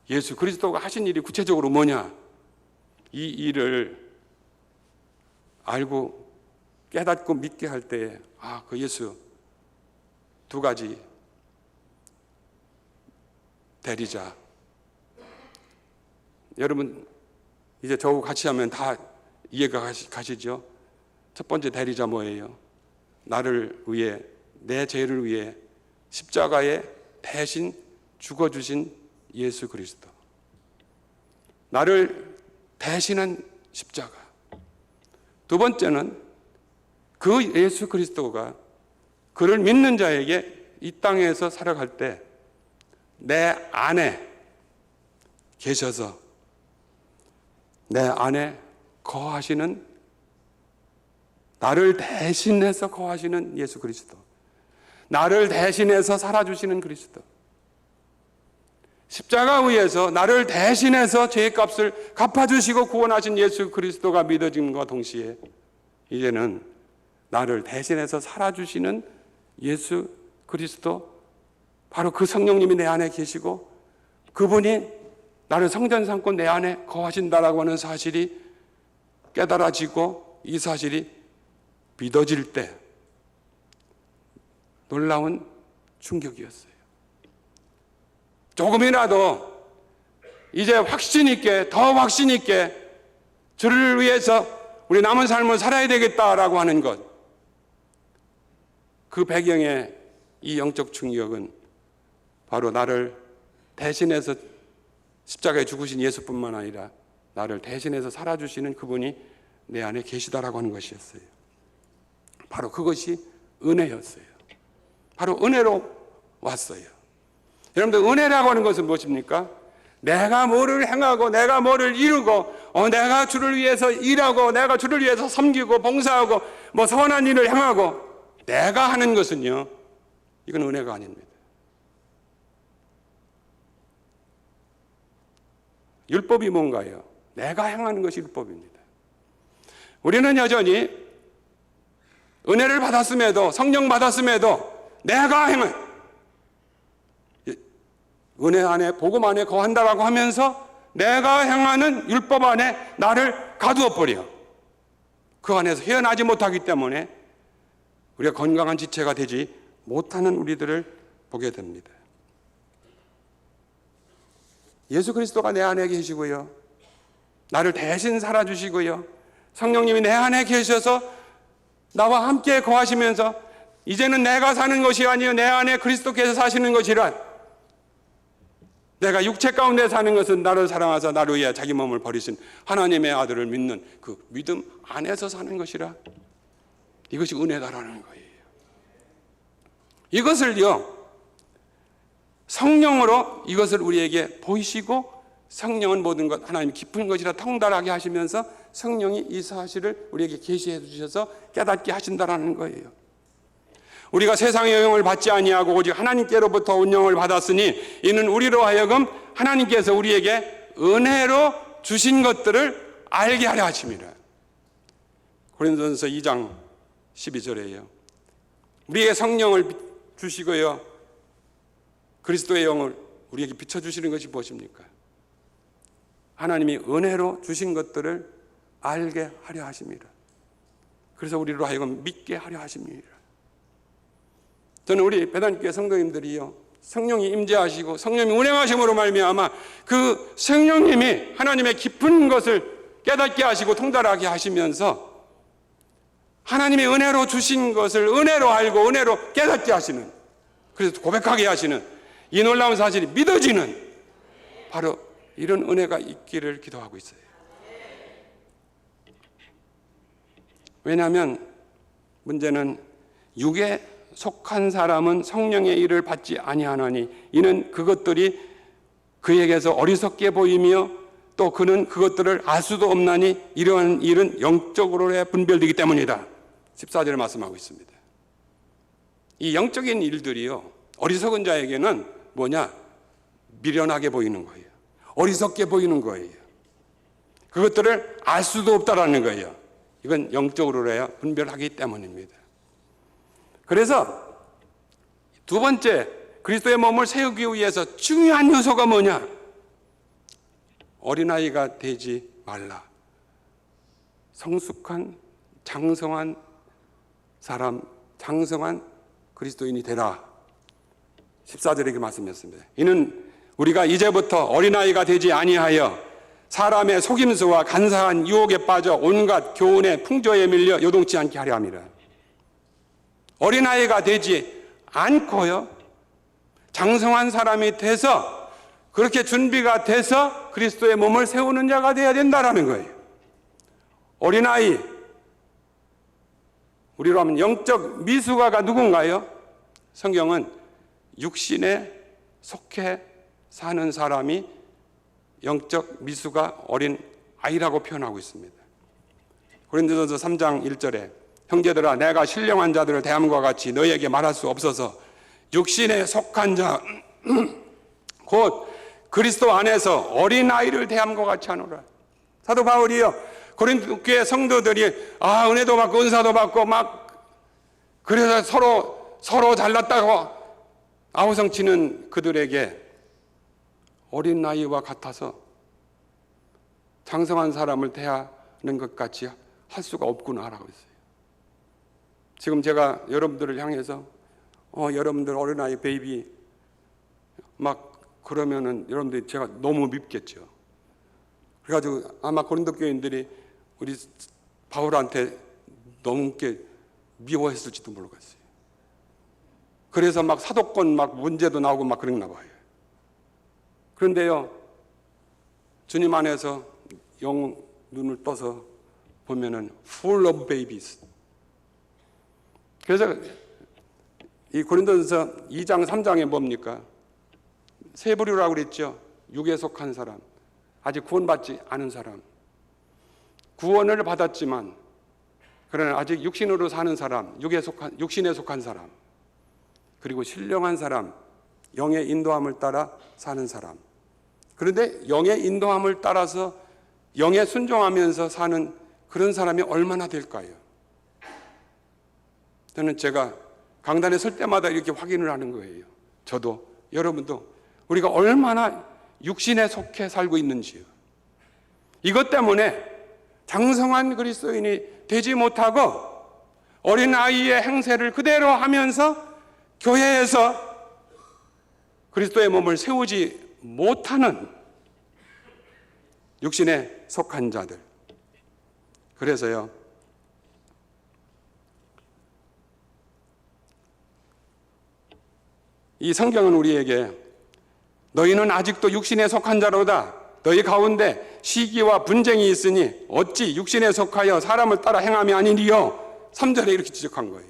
예수 그리스도가 하신 일이 구체적으로 뭐냐, 이 일을 알고 깨닫고 믿게 할 때에 그 예수 두 가지 대리자. 여러분 이제 저하고 같이 하면 다 이해가 가시죠? 첫 번째 대리자 뭐예요? 나를 위해, 내 죄를 위해 십자가에 대신 죽어주신 예수 그리스도. 나를 대신한 십자가. 두 번째는 그 예수 그리스도가 그를 믿는 자에게 이 땅에서 살아갈 때 내 안에 계셔서 내 안에 거하시는, 나를 대신해서 거하시는 예수 그리스도, 나를 대신해서 살아주시는 그리스도, 십자가 위에서 나를 대신해서 죄의 값을 갚아주시고 구원하신 예수 그리스도가 믿어짐과 동시에 이제는 나를 대신해서 살아주시는 예수 그리스도, 바로 그 성령님이 내 안에 계시고 그분이 나를 성전 삼고 내 안에 거하신다라고 하는 사실이 깨달아지고 이 사실이 믿어질 때 놀라운 충격이었어요. 조금이라도 이제 확신 있게, 더 확신 있게 주를 위해서 우리 남은 삶을 살아야 되겠다라고 하는 것, 그 배경에 이 영적 충격은 바로 나를 대신해서 십자가에 죽으신 예수뿐만 아니라 나를 대신해서 살아주시는 그분이 내 안에 계시다라고 하는 것이었어요. 바로 그것이 은혜였어요. 바로 은혜로 왔어요. 여러분들, 은혜라고 하는 것은 무엇입니까? 내가 뭐를 행하고 내가 뭐를 이루고 내가 주를 위해서 일하고 내가 주를 위해서 섬기고 봉사하고 뭐 선한 일을 행하고 내가 하는 것은요, 이건 은혜가 아닙니다. 율법이 뭔가요? 내가 행하는 것이 율법입니다. 우리는 여전히 은혜를 받았음에도, 성령 받았음에도 내가 행한, 은혜 안에, 복음 안에 거한다라고 하면서 내가 행하는 율법 안에 나를 가두어 버려. 그 안에서 헤어나지 못하기 때문에 우리가 건강한 지체가 되지 못하는 우리들을 보게 됩니다. 예수 그리스도가 내 안에 계시고요, 나를 대신 살아주시고요, 성령님이 내 안에 계셔서 나와 함께 거하시면서 이제는 내가 사는 것이 아니요 내 안에 그리스도께서 사시는 것이란, 내가 육체 가운데 사는 것은 나를 사랑하사 나를 위해 자기 몸을 버리신 하나님의 아들을 믿는 그 믿음 안에서 사는 것이라, 이것이 은혜다라는 거예요. 이것을요, 성령으로 이것을 우리에게 보이시고, 성령은 모든 것 하나님 깊은 것이라 통달하게 하시면서 성령이 이 사실을 우리에게 계시해 주셔서 깨닫게 하신다라는 거예요. 우리가 세상의 영을 받지 아니하고 오직 하나님께로부터 온 영을 받았으니 이는 우리로 하여금 하나님께서 우리에게 은혜로 주신 것들을 알게 하려 하심이라. 고린도전서 2장 12절에요. 우리의 성령을 주시고요, 그리스도의 영을 우리에게 비춰주시는 것이 무엇입니까? 하나님이 은혜로 주신 것들을 알게 하려 하십니다. 그래서 우리로 하여금 믿게 하려 하십니다. 저는 우리 배단교회 성도님들이요, 성령이 임재하시고 성령이 운행하심으로 말미암아 그 성령님이 하나님의 깊은 것을 깨닫게 하시고 통달하게 하시면서 하나님의 은혜로 주신 것을 은혜로 알고 은혜로 깨닫게 하시는, 그래서 고백하게 하시는 이 놀라운 사실이 믿어지는 바로 이런 은혜가 있기를 기도하고 있어요. 왜냐하면 문제는 육에 속한 사람은 성령의 일을 받지 아니하나니 이는 그것들이 그에게서 어리석게 보이며 또 그는 그것들을 알 수도 없나니 이러한 일은 영적으로의 분별되기 때문이다. 14절에 말씀하고 있습니다. 이 영적인 일들이요, 어리석은 자에게는 뭐냐? 미련하게 보이는 거예요. 어리석게 보이는 거예요. 그것들을 알 수도 없다라는 거예요. 이건 영적으로야 분별하기 때문입니다. 그래서 두 번째, 그리스도의 몸을 세우기 위해서 중요한 요소가 뭐냐? 어린아이가 되지 말라. 성숙한 장성한 사람, 장성한 그리스도인이 되라. 14절에 말씀했습니다. 이는 우리가 이제부터 어린아이가 되지 아니하여 사람의 속임수와 간사한 유혹에 빠져 온갖 교훈의 풍조에 밀려 요동치 않게 하려 합니다. 어린아이가 되지 않고요, 장성한 사람이 돼서 그렇게 준비가 돼서 그리스도의 몸을 세우는 자가 되어야 된다라는 거예요. 어린아이, 우리로 하면 영적 미숙아가 누군가요? 성경은 육신에 속해 사는 사람이 영적 미숙아 어린 아이라고 표현하고 있습니다. 고린도전서 3장 1절에 형제들아, 내가 신령한 자들을 대함과 같이 너희에게 말할 수 없어서 육신에 속한 자 곧 그리스도 안에서 어린아이를 대함과 같이 하노라. 사도 바울이요, 고린도 교회 성도들이 은혜도 받고 은사도 받고 막 그래서 서로 잘났다고 아우성치는 그들에게 어린아이와 같아서 장성한 사람을 대하는 것 같이 할 수가 없구나라고 했어요. 지금 제가 여러분들을 향해서 여러분들 어린아이 베이비 막 그러면은 여러분들이 제가 너무 밉겠죠. 그래가지고 아마 고린도 교인들이 우리 바울한테 너무 미워했을지도 모르겠어요. 그래서 막 사도권 막 문제도 나오고 막 그랬나 봐요. 그런데요, 주님 안에서 영 눈을 떠서 보면은 full of babies. 그래서 이 고린도전서 2장 3장에 뭡니까? 세 부류라고 그랬죠. 육에 속한 사람, 아직 구원받지 않은 사람, 구원을 받았지만 그러나 아직 육신으로 사는 사람, 육신에 속한 사람, 그리고 신령한 사람, 영의 인도함을 따라 사는 사람. 그런데 영의 인도함을 따라서 영에 순종하면서 사는 그런 사람이 얼마나 될까요? 저는 제가 강단에 설 때마다 이렇게 확인을 하는 거예요. 저도, 여러분도 우리가 얼마나 육신에 속해 살고 있는지요. 이것 때문에 장성한 그리스도인이 되지 못하고 어린아이의 행세를 그대로 하면서 교회에서 그리스도의 몸을 세우지 못하는 육신에 속한 자들. 그래서요, 이 성경은 우리에게 너희는 아직도 육신에 속한 자로다. 너희 가운데 시기와 분쟁이 있으니 어찌 육신에 속하여 사람을 따라 행함이 아니니요. 3절에 이렇게 지적한 거예요.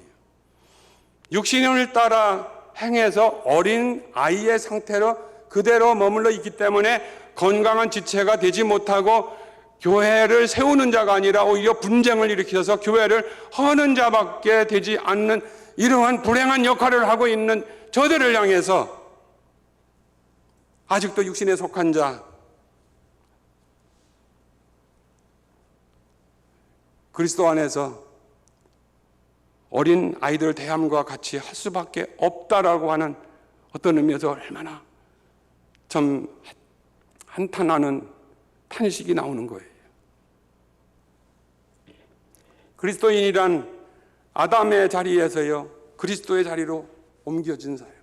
육신을 따라 행해서 어린 아이의 상태로 그대로 머물러 있기 때문에 건강한 지체가 되지 못하고 교회를 세우는 자가 아니라 오히려 분쟁을 일으켜서 교회를 허는 자밖에 되지 않는 이러한 불행한 역할을 하고 있는 저들을 향해서 아직도 육신에 속한 자, 그리스도 안에서 어린 아이들 대함과 같이 할 수밖에 없다라고 하는 어떤 의미에서 얼마나 좀 한탄하는 탄식이 나오는 거예요. 그리스도인이란 아담의 자리에서요 그리스도의 자리로 옮겨진 사람이에요.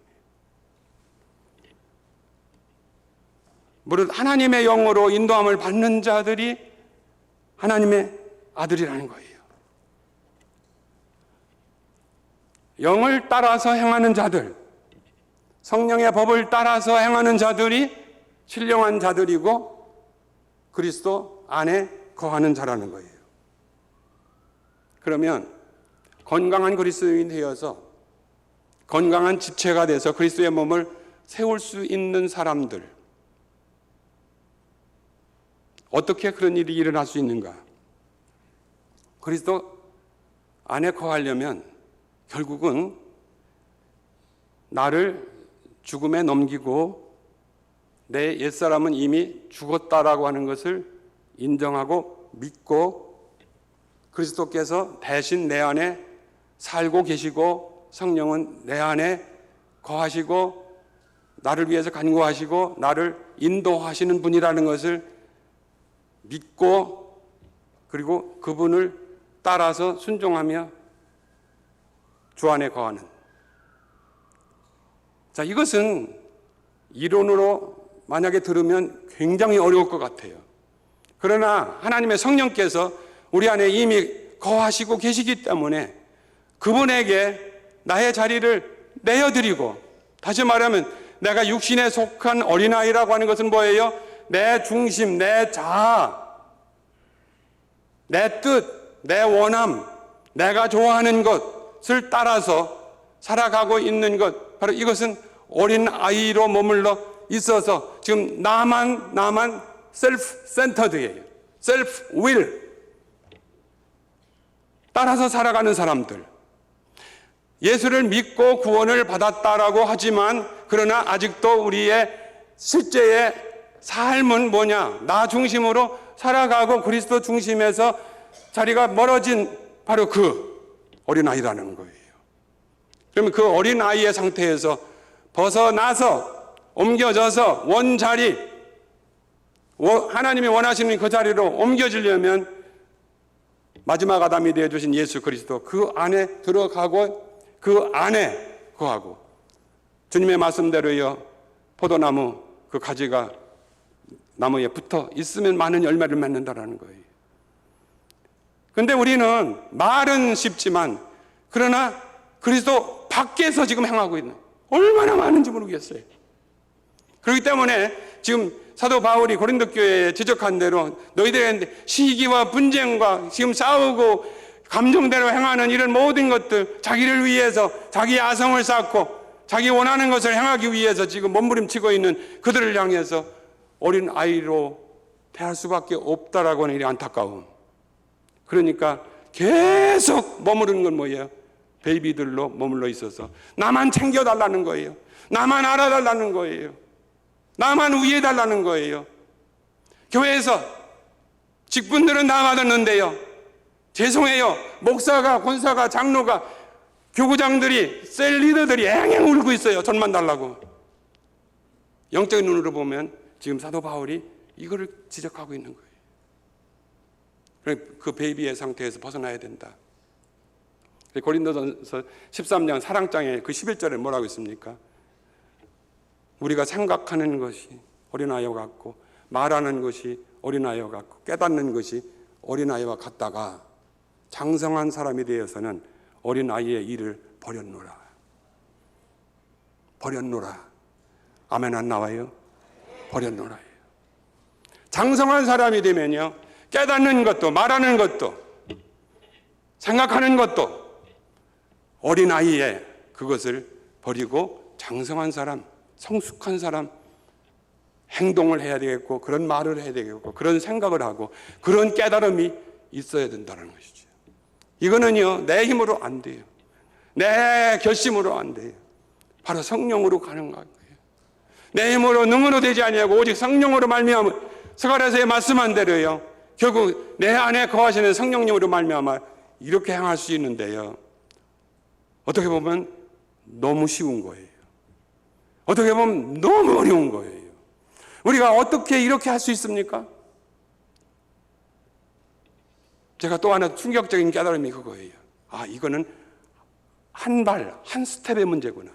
무릇 하나님의 영으로 인도함을 받는 자들이 하나님의 아들이라는 거예요. 영을 따라서 행하는 자들, 성령의 법을 따라서 행하는 자들이 신령한 자들이고 그리스도 안에 거하는 자라는 거예요. 그러면 건강한 그리스도인이 되어서 건강한 지체가 돼서 그리스도의 몸을 세울 수 있는 사람들, 어떻게 그런 일이 일어날 수 있는가? 그리스도 안에 거하려면 결국은 나를 죽음에 넘기고 내 옛사람은 이미 죽었다라고 하는 것을 인정하고 믿고 그리스도께서 대신 내 안에 살고 계시고 성령은 내 안에 거하시고 나를 위해서 간구하시고 나를 인도하시는 분이라는 것을 믿고 그리고 그분을 따라서 순종하며 주 안에 거하는. 자, 이것은 이론으로 만약에 들으면 굉장히 어려울 것 같아요. 그러나 하나님의 성령께서 우리 안에 이미 거하시고 계시기 때문에 그분에게 나의 자리를 내어드리고, 다시 말하면 내가 육신에 속한 어린아이라고 하는 것은 뭐예요? 내 중심, 내 자아, 내 뜻, 내 원함, 내가 좋아하는 것을 따라서 살아가고 있는 것, 바로 이것은 어린아이로 머물러 있어서 지금 나만 셀프 센터드예요. 셀프 윌 따라서 살아가는 사람들, 예수를 믿고 구원을 받았다라고 하지만 그러나 아직도 우리의 실제의 삶은 뭐냐? 나 중심으로 살아가고 그리스도 중심에서 자리가 멀어진 바로 그 어린아이라는 거예요. 그러면 그 어린아이의 상태에서 벗어나서 옮겨져서 원자리, 하나님이 원하시는 그 자리로 옮겨지려면 마지막 아담이 되어주신 예수 그리스도 그 안에 들어가고 그 안에 거하고, 주님의 말씀대로요 포도나무 그 가지가 나무에 붙어 있으면 많은 열매를 맺는다라는 거예요. 근데 우리는 말은 쉽지만 그러나 그리스도 밖에서 지금 행하고 있는 얼마나 많은지 모르겠어요. 그렇기 때문에 지금 사도 바울이 고린도 교회에 지적한 대로 너희들의 시기와 분쟁과 지금 싸우고 감정대로 행하는 이런 모든 것들, 자기를 위해서 자기 야성을 쌓고 자기 원하는 것을 행하기 위해서 지금 몸부림치고 있는 그들을 향해서 어린 아이로 대할 수밖에 없다라고 하는 이 안타까움. 그러니까 계속 머무르는 건 뭐예요? 베이비들로 머물러 있어서 나만 챙겨달라는 거예요. 나만 알아달라는 거예요. 나만 위해달라는 거예요. 교회에서 직분들은 다 받았는데요, 죄송해요, 목사가, 권사가, 장로가, 교구장들이, 셀 리더들이 앵앵 울고 있어요. 돈만 달라고. 영적인 눈으로 보면 지금 사도 바울이 이거를 지적하고 있는 거예요. 그 베이비의 상태에서 벗어나야 된다. 고린도전서 13장 사랑장에 그 11절에 뭐라고 있습니까? 우리가 생각하는 것이 어린아이와 같고 말하는 것이 어린아이와 같고 깨닫는 것이 어린아이와 같다가 장성한 사람이 되어서는 어린아이의 일을 버렸노라. 버렸노라. 아멘 안 나와요? 버렸노라. 장성한 사람이 되면요, 깨닫는 것도 말하는 것도 생각하는 것도 어린아이의 그것을 버리고 장성한 사람, 성숙한 사람 행동을 해야 되겠고 그런 말을 해야 되겠고 그런 생각을 하고 그런 깨달음이 있어야 된다는 것이죠. 이거는요 내 힘으로 안 돼요. 내 결심으로 안 돼요. 바로 성령으로 가능한 거예요. 내 힘으로 능으로 되지 아니하고 오직 성령으로 말미암아, 스가랴서의 말씀한 대로요 결국 내 안에 거하시는 성령님으로 말미암아 이렇게 행할 수 있는데요, 어떻게 보면 너무 쉬운 거예요. 어떻게 보면 너무 어려운 거예요. 우리가 어떻게 이렇게 할 수 있습니까? 제가 또 하나 충격적인 깨달음이 그거예요. 아, 이거는 한 스텝의 문제구나.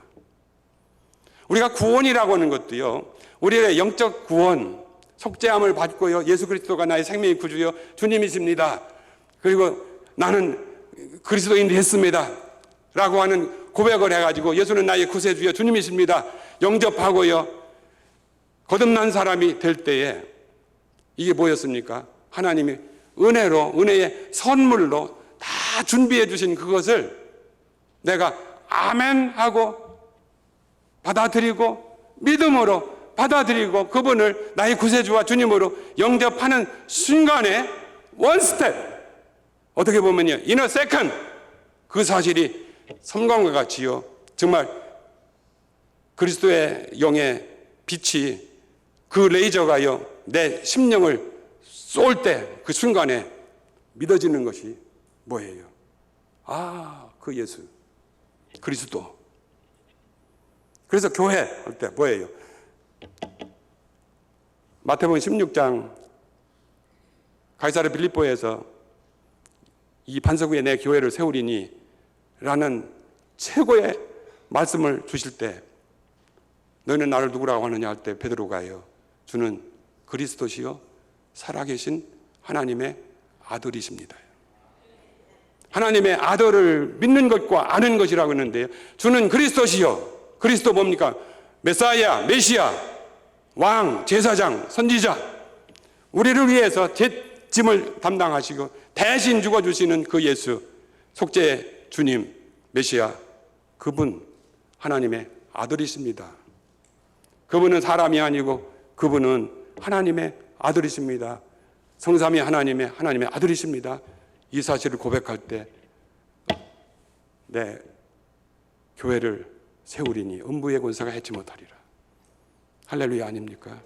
우리가 구원이라고 하는 것도요, 우리의 영적 구원, 속죄함을 받고요, 예수 그리스도가 나의 생명의 구주요 주님이십니다. 그리고 나는 그리스도인이 됐습니다 라고 하는 고백을 해가지고 예수는 나의 구세주여 주님이십니다 영접하고요, 거듭난 사람이 될 때에 이게 뭐였습니까? 하나님이 은혜로, 은혜의 선물로 다 준비해 주신 그것을 내가 아멘 하고 받아들이고 믿음으로 받아들이고 그분을 나의 구세주와 주님으로 영접하는 순간에 원 스텝, 어떻게 보면요, in a second, 그 사실이 섬광과 같이요, 정말 그리스도의 영의 빛이, 그 레이저가요 내 심령을 쏠 때 그 순간에 믿어지는 것이 뭐예요? 아, 그 예수 그리스도. 그래서 교회 할 때 뭐예요? 마태복음 16장 가이사랴 빌립보에서 이 반석 위에 내 교회를 세우리니 라는 최고의 말씀을 주실 때 너희는 나를 누구라고 하느냐 할 때 베드로가요, 주는 그리스도시요 살아계신 하나님의 아들이십니다. 하나님의 아들을 믿는 것과 아는 것이라고 했는데요, 주는 그리스도시요, 그리스도 뭡니까? 메사야, 메시아, 왕, 제사장, 선지자, 우리를 위해서 제 짐을 담당하시고 대신 죽어주시는 그 예수, 속죄 주님, 메시아, 그분 하나님의 아들이십니다. 그분은 사람이 아니고 그분은 하나님의 아들이십니다. 성삼위 하나님의 아들이십니다. 이 사실을 고백할 때 내 교회를 세우리니 음부의 권세가 해치 못하리라. 할렐루야 아닙니까?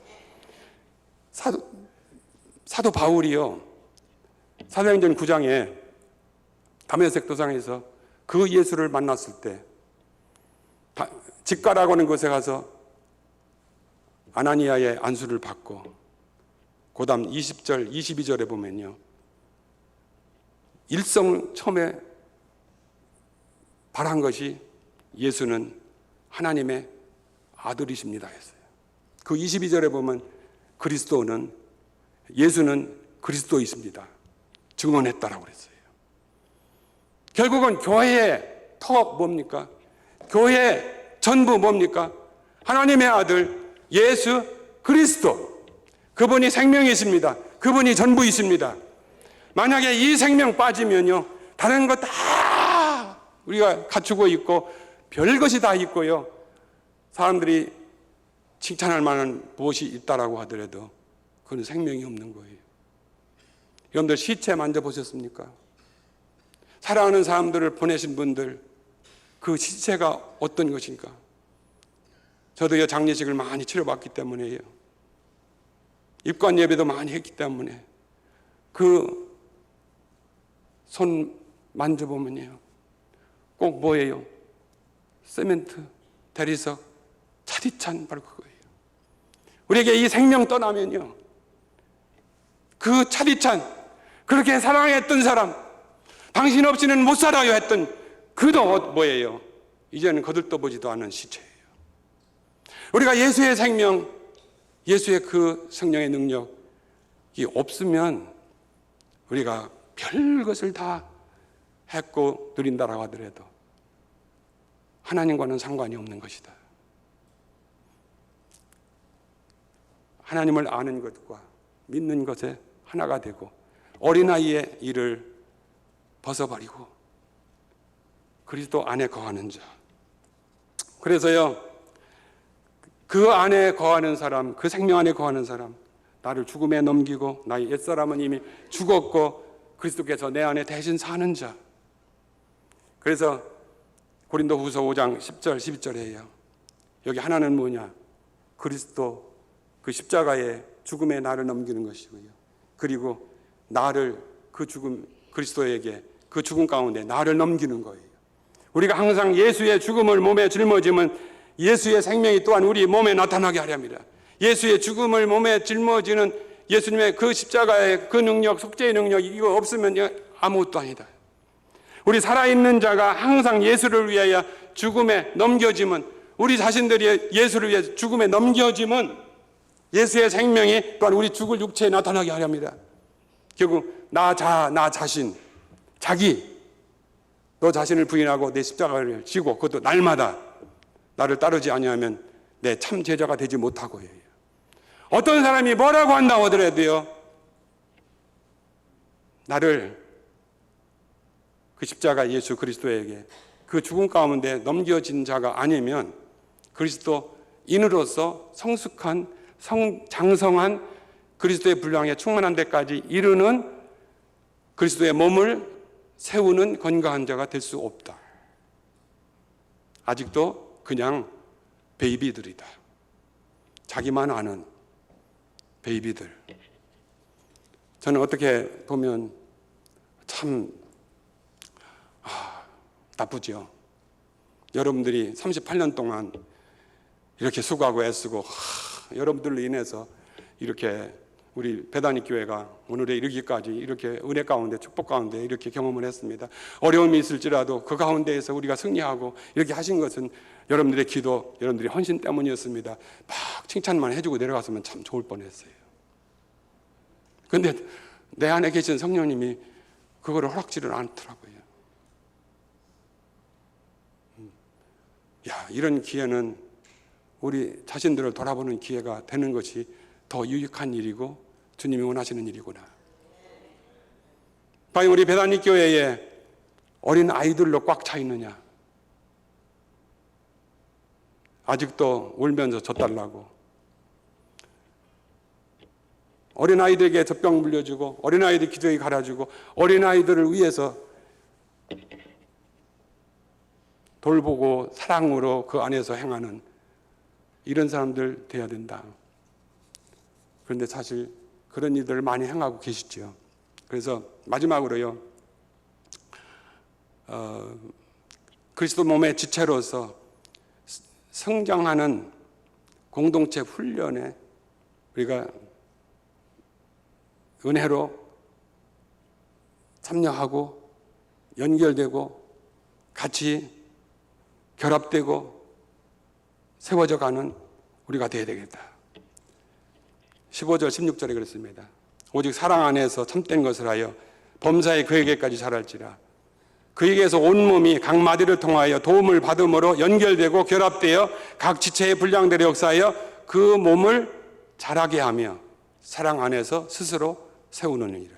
사도 바울이요, 사도행전 9장에 다메섹 도상에서 그 예수를 만났을 때 직가라고 하는 곳에 가서 아나니아의 안수를 받고 그 다음 20절 22절에 보면요, 일성 처음에 바란 것이 예수는 하나님의 아들이십니다 했어요. 그 22절에 보면 그리스도는, 예수는 그리스도이십니다 증언했다라고 그랬어요. 결국은 교회의 터 뭡니까? 교회의 전부 뭡니까? 하나님의 아들 예수 그리스도, 그분이 생명이십니다. 그분이 전부이십니다. 만약에 이 생명 빠지면요, 다른 거 다 우리가 갖추고 있고 별것이 다 있고요, 사람들이 칭찬할 만한 무엇이 있다라고 하더라도 그건 생명이 없는 거예요. 여러분들 시체 만져보셨습니까? 사랑하는 사람들을 보내신 분들, 그 시체가 어떤 것인가? 저도 장례식을 많이 치러봤기 때문에요, 입관 예배도 많이 했기 때문에 그 손 만져보면요, 꼭 뭐예요? 세멘트, 대리석, 차디찬, 바로 그거예요. 우리에게 이 생명 떠나면요, 그 차디찬, 그렇게 사랑했던 사람, 당신 없이는 못 살아요 했던 그도 뭐예요? 이제는 거들떠보지도 않은 시체예요. 우리가 예수의 생명, 예수의 그 성령의 능력이 없으면 우리가 별 것을 다 했고 누린다라고 하더라도 하나님과는 상관이 없는 것이다. 하나님을 아는 것과 믿는 것에 하나가 되고 어린아이의 일을 벗어버리고 그리스도 안에 거하는 자. 그래서요, 그 안에 거하는 사람, 그 생명 안에 거하는 사람, 나를 죽음에 넘기고 나의 옛사람은 이미 죽었고 그리스도께서 내 안에 대신 사는 자. 그래서 고린도후서 5장 10절 12절에요, 여기 하나는 뭐냐? 그리스도 그 십자가의 죽음에 나를 넘기는 것이고요, 그리고 나를 그 죽음, 그리스도에게 그 죽음 가운데 나를 넘기는 거예요. 우리가 항상 예수의 죽음을 몸에 짊어지면 예수의 생명이 또한 우리 몸에 나타나게 하려 합니다. 예수의 죽음을 몸에 짊어지는 예수님의 그 십자가의 그 능력, 속죄의 능력, 이거 없으면 아무것도 아니다. 우리 살아있는 자가 항상 예수를 위하여 죽음에 넘겨지면, 우리 자신들이 예수를 위해 죽음에 넘겨지면 예수의 생명이 또한 우리 죽을 육체에 나타나게 하려 합니다. 결국 나 자신, 자기, 너 자신을 부인하고 내 십자가를 지고, 그것도 날마다 나를 따르지 아니하면 내 참 제자가 되지 못하고 해요. 어떤 사람이 뭐라고 한다고 하더라도요, 나를 그 십자가 예수 그리스도에게 그 죽음 가운데 넘겨진 자가 아니면 그리스도인으로서 성숙한 장성한 그리스도의 분량에 충만한 데까지 이르는 그리스도의 몸을 세우는 건강한 자가 될 수 없다. 아직도 그냥 베이비들이다. 자기만 아는 베이비들. 저는 어떻게 보면 참 나쁘죠. 여러분들이 38년 동안 이렇게 수고하고 애쓰고 여러분들로 인해서 이렇게 우리 배단위 교회가 오늘에 이르기까지 이렇게 은혜 가운데 축복 가운데 이렇게 경험을 했습니다. 어려움이 있을지라도 그 가운데에서 우리가 승리하고 이렇게 하신 것은 여러분들의 기도, 여러분들의 헌신 때문이었습니다. 막 칭찬만 해주고 내려갔으면 참 좋을 뻔했어요. 근데 내 안에 계신 성령님이 그거를 허락지를 않더라고요. 이런 기회는 우리 자신들을 돌아보는 기회가 되는 것이 더 유익한 일이고 주님이 원하시는 일이구나. 과연 우리 배단위 교회에 어린 아이들로 꽉 차 있느냐? 아직도 울면서 젖달라고, 어린아이들에게 젖병 물려주고 어린아이들 기저귀 갈아주고 어린아이들을 위해서 돌보고 사랑으로 그 안에서 행하는 이런 사람들 돼야 된다. 그런데 사실 그런 일들을 많이 행하고 계시죠. 그래서 마지막으로요, 그리스도 몸의 지체로서 성장하는 공동체 훈련에 우리가 은혜로 참여하고 연결되고 같이 결합되고 세워져 가는 우리가 되어야 되겠다. 15절 16절에 그렇습니다. 오직 사랑 안에서 참된 것을 하여 범사에 그에게까지 자랄지라. 그에게서 온몸이 각 마디를 통하여 도움을 받음으로 연결되고 결합되어 각 지체의 분량대로 역사하여 그 몸을 자라게 하며 사랑 안에서 스스로 세우는 일이라.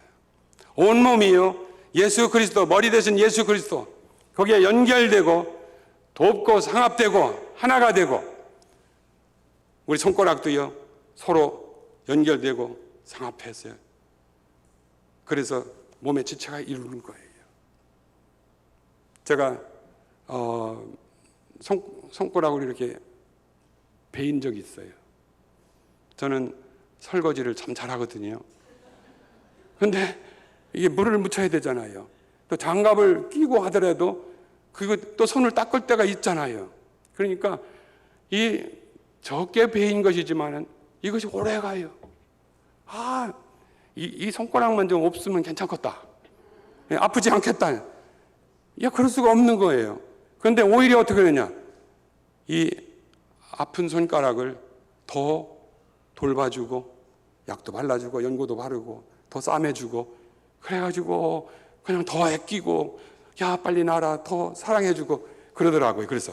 온몸이요, 예수 그리스도, 머리 대신 예수 그리스도, 거기에 연결되고 돕고 상합되고 하나가 되고, 우리 손가락도요 서로 연결되고 상합했어요. 그래서 몸의 지체가 이루는 거예요. 제가 손가락으로 이렇게 베인 적이 있어요. 저는 설거지를 참 잘하거든요. 근데 이게 물을 묻혀야 되잖아요. 또 장갑을 끼고 하더라도 그거 또 손을 닦을 때가 있잖아요. 그러니까 이 적게 베인 것이지만은 이것이 오래 가요. 이 손가락만 좀 없으면 괜찮겠다. 아프지 않겠다. 그럴 수가 없는 거예요. 그런데 오히려 어떻게 되냐? 이 아픈 손가락을 더 돌봐주고 약도 발라주고 연고도 바르고 더 싸매주고 그래가지고 그냥 더 아끼고 야 빨리 나라 더 사랑해주고 그러더라고요. 그래서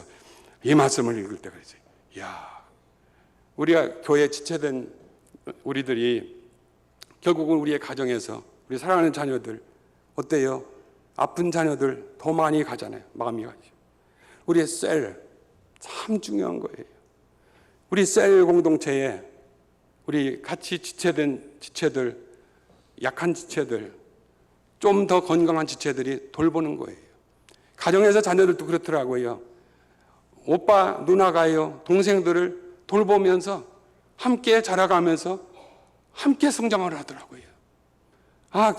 이 말씀을 읽을 때가 있어요. 야, 우리가 교회에 지체된 우리들이 결국은 우리의 가정에서 우리 사랑하는 자녀들 어때요? 아픈 자녀들 더 많이 가잖아요. 마음이 가죠. 우리의 셀 참 중요한 거예요. 우리 셀 공동체에 우리 같이 지체된 지체들, 약한 지체들, 좀 더 건강한 지체들이 돌보는 거예요. 가정에서 자녀들도 그렇더라고요. 오빠, 누나가요, 동생들을 돌보면서 함께 자라가면서 함께 성장을 하더라고요.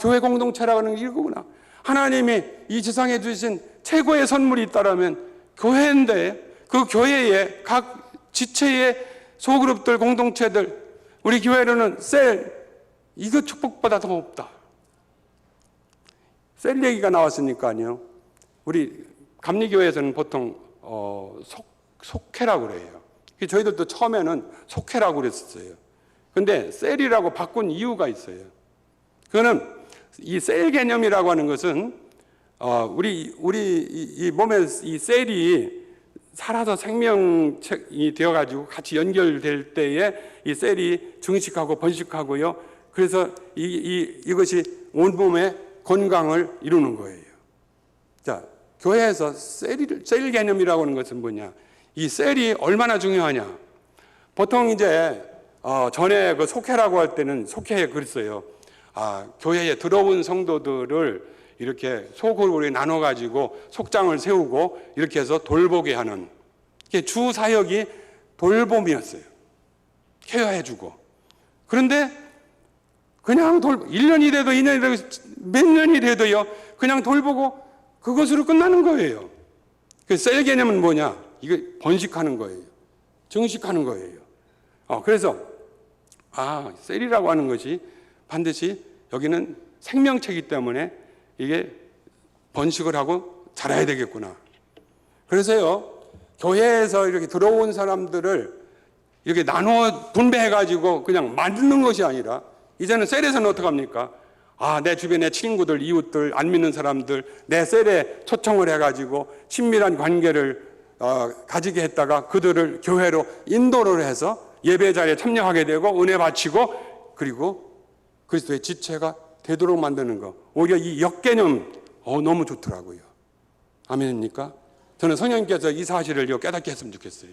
교회 공동체라고 하는 게 이거구나. 하나님이 이 세상에 주신 최고의 선물이 있다라면 교회인데, 그 교회에 각 지체의 소그룹들, 공동체들, 우리 교회로는 셀, 이거 축복보다 더 없다. 셀 얘기가 나왔으니까요. 우리 감리교회에서는 보통 속회라고 그래요. 저희들도 처음에는 속회라고 그랬었어요. 근데 셀이라고 바꾼 이유가 있어요. 그거는 이 셀 개념이라고 하는 것은 우리 이 몸에 이 셀이 살아서 생명이 되어가지고 같이 연결될 때에 이 셀이 증식하고 번식하고요. 그래서 이것이 온몸의 건강을 이루는 거예요. 자, 교회에서 셀 개념이라고 하는 것은 뭐냐? 이 셀이 얼마나 중요하냐? 보통 이제 전에 그 속회라고 할 때는 속회에 그랬어요. 교회에 들어온 성도들을 이렇게 소그룹으로 나눠가지고 속장을 세우고 이렇게 해서 돌보게 하는, 주 사역이 돌봄이었어요. 케어해주고. 그런데 그냥 1년이 돼도 2년이 돼도 몇 년이 돼도요, 그냥 돌보고 그것으로 끝나는 거예요. 그 셀 개념은 뭐냐? 이게 번식하는 거예요. 증식하는 거예요. 그래서 셀이라고 하는 것이 반드시 여기는 생명체이기 때문에 이게 번식을 하고 자라야 되겠구나. 그래서요, 교회에서 이렇게 들어온 사람들을 이렇게 나눠 분배해가지고 그냥 만드는 것이 아니라, 이제는 셀에서는 어떻게 합니까? 내 주변의 친구들, 이웃들, 안 믿는 사람들, 내 셀에 초청을 해가지고 친밀한 관계를 가지게 했다가 그들을 교회로 인도를 해서 예배 자리에 참여하게 되고 은혜 바치고, 그리고 그리스도의 지체가 되도록 만드는 거. 오히려 이 역개념 너무 좋더라고요. 아멘입니까? 저는 성령님께서 이 사실을 깨닫게 했으면 좋겠어요.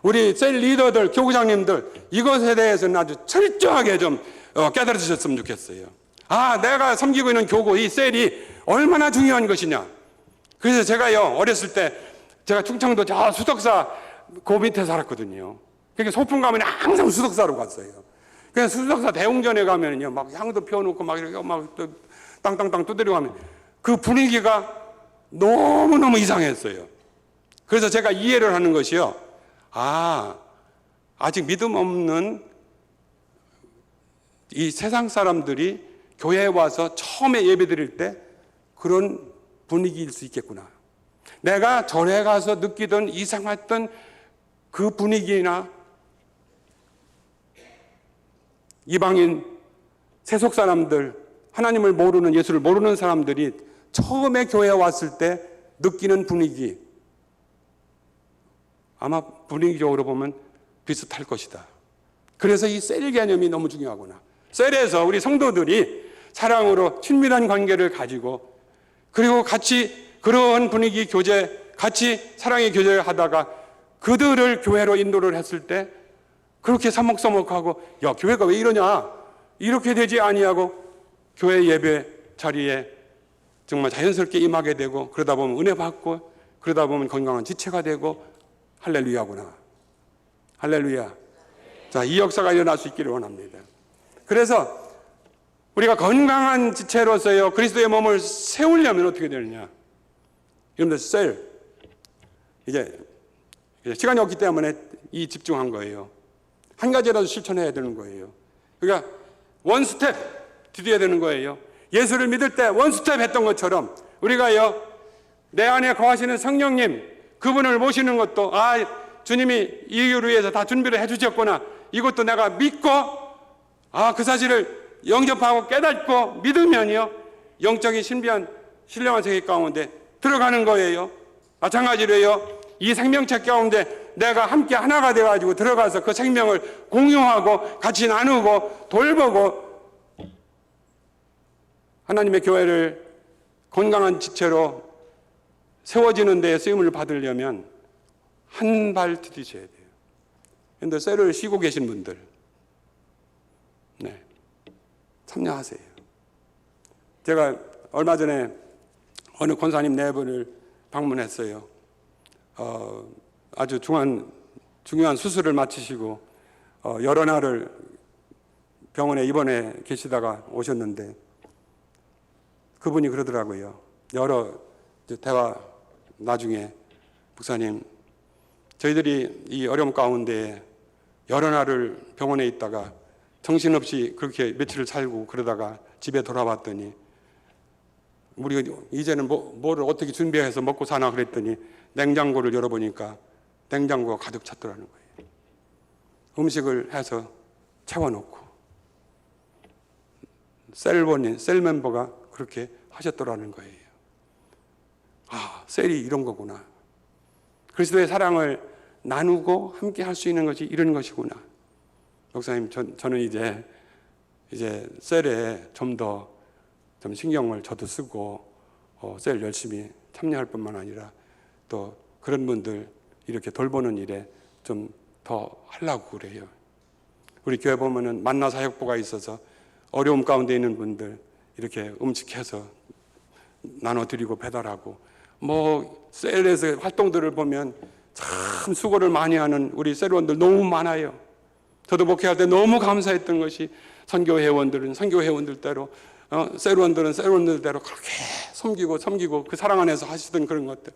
우리 셀 리더들, 교구장님들, 이것에 대해서는 아주 철저하게 좀 깨달으셨으면 좋겠어요. 내가 섬기고 있는 교구, 이 셀이 얼마나 중요한 것이냐. 그래서 제가요, 어렸을 때 제가 충청도 저 수덕사 그 밑에 살았거든요. 그러니까 소풍 가면 항상 수덕사로 갔어요. 그냥 수덕사 대웅전에 가면요, 막 향도 피워놓고 막 이렇게 막 땅땅땅 두드리고 하면 그 분위기가 너무너무 이상했어요. 그래서 제가 이해를 하는 것이요, 아직 믿음 없는 이 세상 사람들이 교회에 와서 처음에 예배 드릴 때 그런 분위기일 수 있겠구나. 내가 절에 가서 느끼던 이상했던 그 분위기나 이방인, 세속 사람들, 하나님을 모르는, 예수를 모르는 사람들이 처음에 교회에 왔을 때 느끼는 분위기, 아마 분위기적으로 보면 비슷할 것이다. 그래서 이 셀 개념이 너무 중요하구나. 셀에서 우리 성도들이 사랑으로 친밀한 관계를 가지고, 그리고 같이 그런 분위기 교제, 같이 사랑의 교제를 하다가 그들을 교회로 인도를 했을 때 그렇게 서먹서먹하고, 교회가 왜 이러냐, 이렇게 되지 아니하고 교회 예배 자리에 정말 자연스럽게 임하게 되고, 그러다 보면 은혜 받고, 그러다 보면 건강한 지체가 되고, 할렐루야구나. 할렐루야. 자, 이 역사가 일어날 수 있기를 원합니다. 그래서 우리가 건강한 지체로서요, 그리스도의 몸을 세우려면 어떻게 되느냐. 여러분들 셀, 이제 시간이 없기 때문에 이 집중한 거예요. 한 가지라도 실천해야 되는 거예요. 그러니까 원스텝 디뎌야 되는 거예요. 예수를 믿을 때 원스텝 했던 것처럼 우리가요, 내 안에 거하시는 성령님, 그분을 모시는 것도 주님이 이유를 위해서 다 준비를 해주셨구나, 이것도 내가 믿고 그 사실을 영접하고 깨닫고 믿으면요, 영적인 신비한 신령한 세계 가운데 들어가는 거예요. 마찬가지로요, 이 생명체 가운데 내가 함께 하나가 되어가지고 들어가서 그 생명을 공유하고 같이 나누고 돌보고 하나님의 교회를 건강한 지체로 세워지는 데에 쓰임을 받으려면 한 발 디디셔야 돼요. 그런데 셀을 쉬고 계신 분들, 참여하세요. 제가 얼마 전에 어느 권사님 네 분을 방문했어요. 아주 중요한 수술을 마치시고 여러 날을 병원에 입원해 계시다가 오셨는데 그분이 그러더라고요. 여러 이제 대화 나중에 목사님, 저희들이 이 어려움 가운데 여러 날을 병원에 있다가 정신없이 그렇게 며칠을 살고 그러다가 집에 돌아왔더니 우리가 이제는 뭐를 어떻게 준비해서 먹고 사나 그랬더니 냉장고를 열어보니까 냉장고가 가득 찼더라는 거예요. 음식을 해서 채워놓고 셀 멤버가 그렇게 하셨더라는 거예요. 아, 셀이 이런 거구나. 그리스도의 사랑을 나누고 함께 할 수 있는 것이 이런 것이구나. 목사님, 저는 이제 셀에 좀 신경을 저도 쓰고 셀 열심히 참여할 뿐만 아니라 또 그런 분들 이렇게 돌보는 일에 좀 더 하려고 그래요. 우리 교회 보면은 만나 사역부가 있어서 어려움 가운데 있는 분들 이렇게 음식해서 나눠드리고 배달하고 셀에서 활동들을 보면 참 수고를 많이 하는 우리 셀원들 너무 많아요. 저도 목회할 때 너무 감사했던 것이 선교 회원들은 선교 회원들대로 셀원들은 셀원들대로 그렇게 섬기고 그 사랑 안에서 하시던 그런 것들.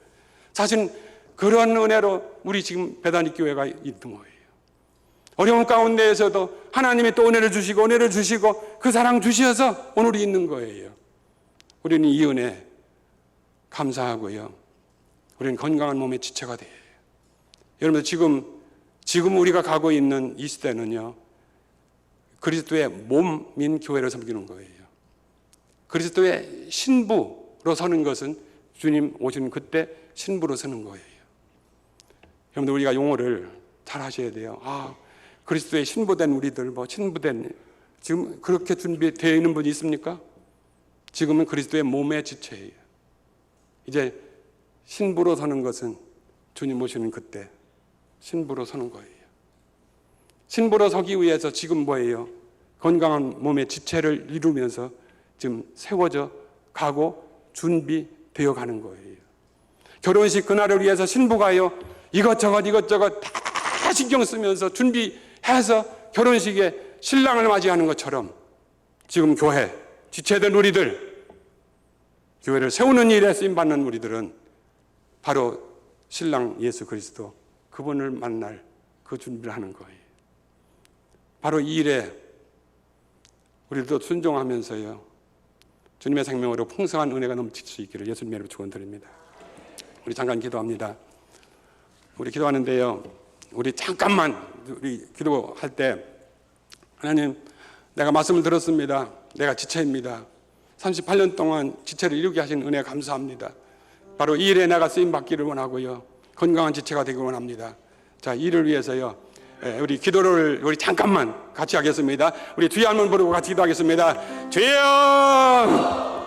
사실 그런 은혜로 우리 지금 베다니 교회가 있는 거예요. 어려운 가운데에서도 하나님이 또 은혜를 주시고 그 사랑 주셔서 오늘이 있는 거예요. 우리는 이 은혜 감사하고요. 우리는 건강한 몸의 지체가 돼요. 여러분, 지금 우리가 가고 있는 이 시대는요, 그리스도의 몸인 교회를 섬기는 거예요. 그리스도의 신부로 서는 것은 주님 오시는 그때 신부로 서는 거예요. 여러분들, 우리가 용어를 잘 하셔야 돼요. 그리스도의 신부된 우리들, 신부된, 지금 그렇게 준비되어 있는 분이 있습니까? 지금은 그리스도의 몸의 지체예요. 이제 신부로 서는 것은 주님 오시는 그때 신부로 서는 거예요. 신부로 서기 위해서 지금 뭐예요? 건강한 몸의 지체를 이루면서 지금 세워져 가고 준비되어 가는 거예요. 결혼식 그날을 위해서 신부가요, 이것저것 다 신경 쓰면서 준비해서 결혼식에 신랑을 맞이하는 것처럼 지금 교회, 지체된 우리들, 교회를 세우는 일에 쓰임받는 우리들은 바로 신랑 예수 그리스도, 그분을 만날 그 준비를 하는 거예요. 바로 이 일에 우리도 순종하면서요, 주님의 생명으로 풍성한 은혜가 넘칠 수 있기를 예수님 이름으로 축원드립니다. 우리 잠깐 기도합니다. 우리 기도하는데요, 우리 잠깐만 우리 기도할 때, 하나님, 내가 말씀을 들었습니다. 내가 지체입니다. 38년 동안 지체를 이루게 하신 은혜 감사합니다. 바로 이 일에 내가 쓰임받기를 원하고요, 건강한 지체가 되기를 원합니다. 자, 이를 위해서요, 우리 기도를 우리 잠깐만 같이 하겠습니다. 우리 주여 한번 부르고 같이 기도하겠습니다. 주여!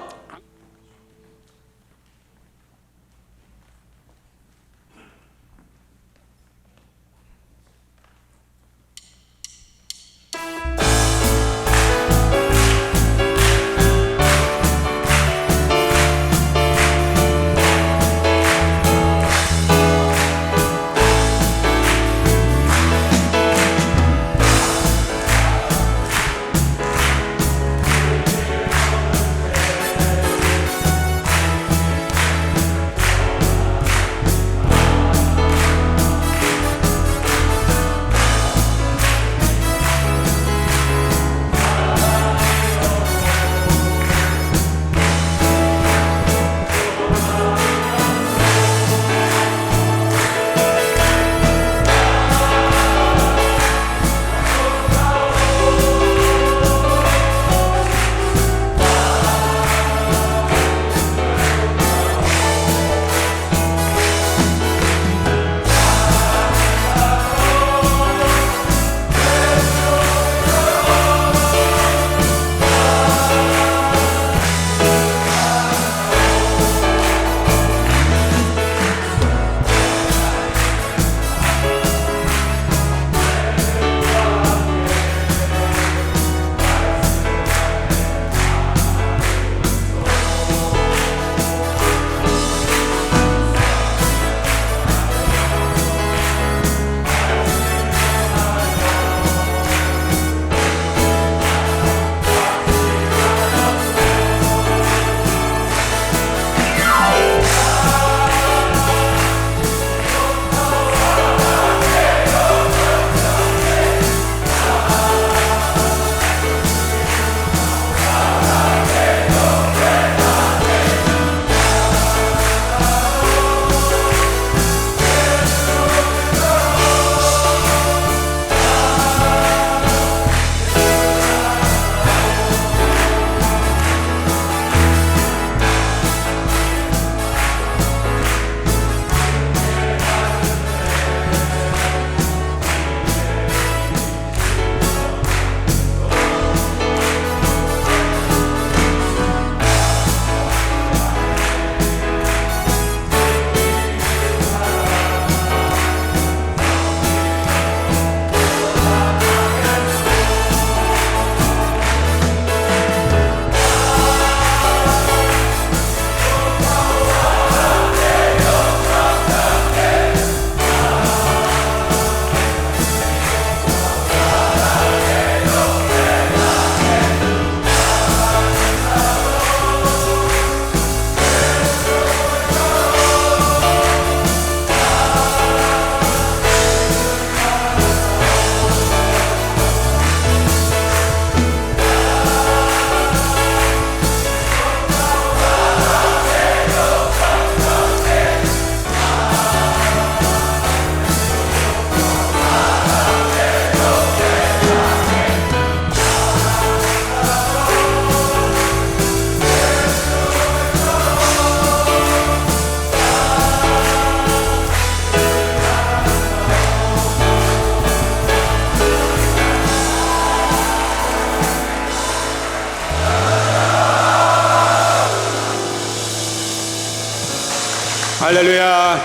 할렐루야.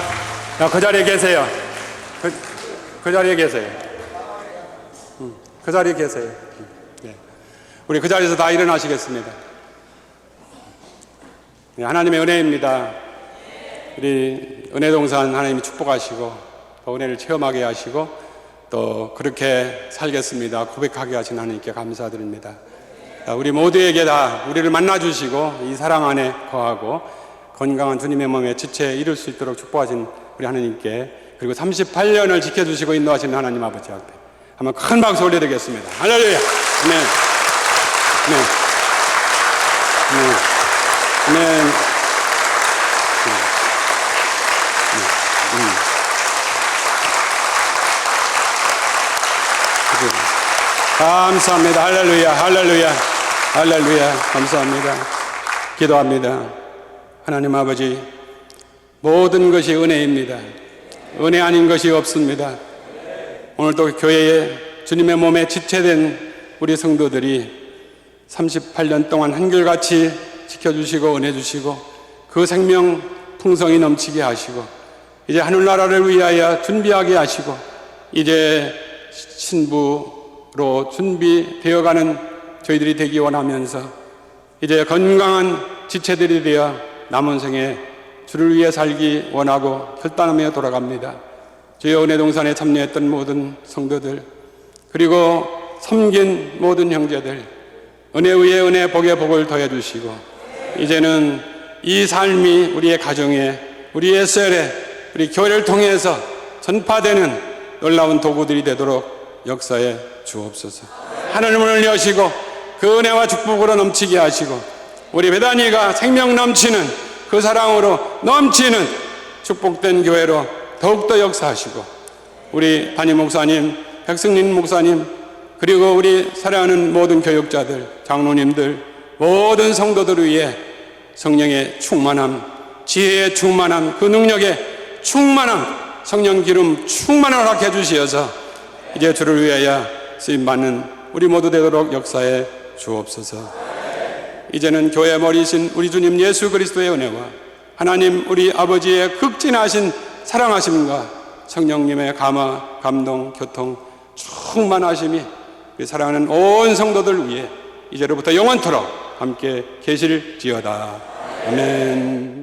자, 그 자리에 계세요. 그 자리에 계세요. 그 자리에 계세요. 네. 우리 그 자리에서 다 일어나시겠습니다. 네, 하나님의 은혜입니다. 우리 은혜동산 하나님이 축복하시고 또 은혜를 체험하게 하시고 또 그렇게 살겠습니다 고백하게 하신 하나님께 감사드립니다. 우리 모두에게 다 우리를 만나주시고 이 사랑 안에 거하고 건강한 주님의 몸에 지체 이룰 수 있도록 축복하신 우리 하나님께, 그리고 38년을 지켜주시고 인도하시는 하나님 아버지 앞에 한번 큰 박수 올려드리겠습니다. 할렐루야. 아멘. 아멘. 아멘. 감사합니다. 할렐루야. 할렐루야. 할렐루야. 감사합니다. 기도합니다. 하나님 아버지, 모든 것이 은혜입니다. 은혜 아닌 것이 없습니다. 오늘도 교회에 주님의 몸에 지체된 우리 성도들이 38년 동안 한결같이 지켜주시고 은혜 주시고 그 생명 풍성이 넘치게 하시고 이제 하늘나라를 위하여 준비하게 하시고 이제 신부로 준비되어가는 저희들이 되기 원하면서 이제 건강한 지체들이 되어 남은 생에 주를 위해 살기 원하고 결단하며 돌아갑니다. 주여, 은혜동산에 참여했던 모든 성도들, 그리고 섬긴 모든 형제들, 은혜 위에 은혜, 복에 복을 더해 주시고 이제는 이 삶이 우리의 가정에, 우리의 셀에, 우리 교회를 통해서 전파되는 놀라운 도구들이 되도록 역사에 주옵소서. 하늘 문을 여시고 그 은혜와 축복으로 넘치게 하시고 우리 베다니가 생명 넘치는 그 사랑으로 넘치는 축복된 교회로 더욱더 역사하시고 우리 담임 목사님, 백승린 목사님, 그리고 우리 사랑하는 모든 교육자들, 장로님들, 모든 성도들을 위해 성령의 충만함, 지혜의 충만함, 그 능력의 충만함, 성령 기름 충만을 허락해 주시어서 이제 주를 위하여 쓰임받는 우리 모두 되도록 역사에 주옵소서. 이제는 교회 머리이신 우리 주님 예수 그리스도의 은혜와 하나님 우리 아버지의 극진하신 사랑하심과 성령님의 감화, 감동, 교통, 충만하심이 우리 사랑하는 온 성도들 위해 이제로부터 영원토록 함께 계실지어다. 아멘.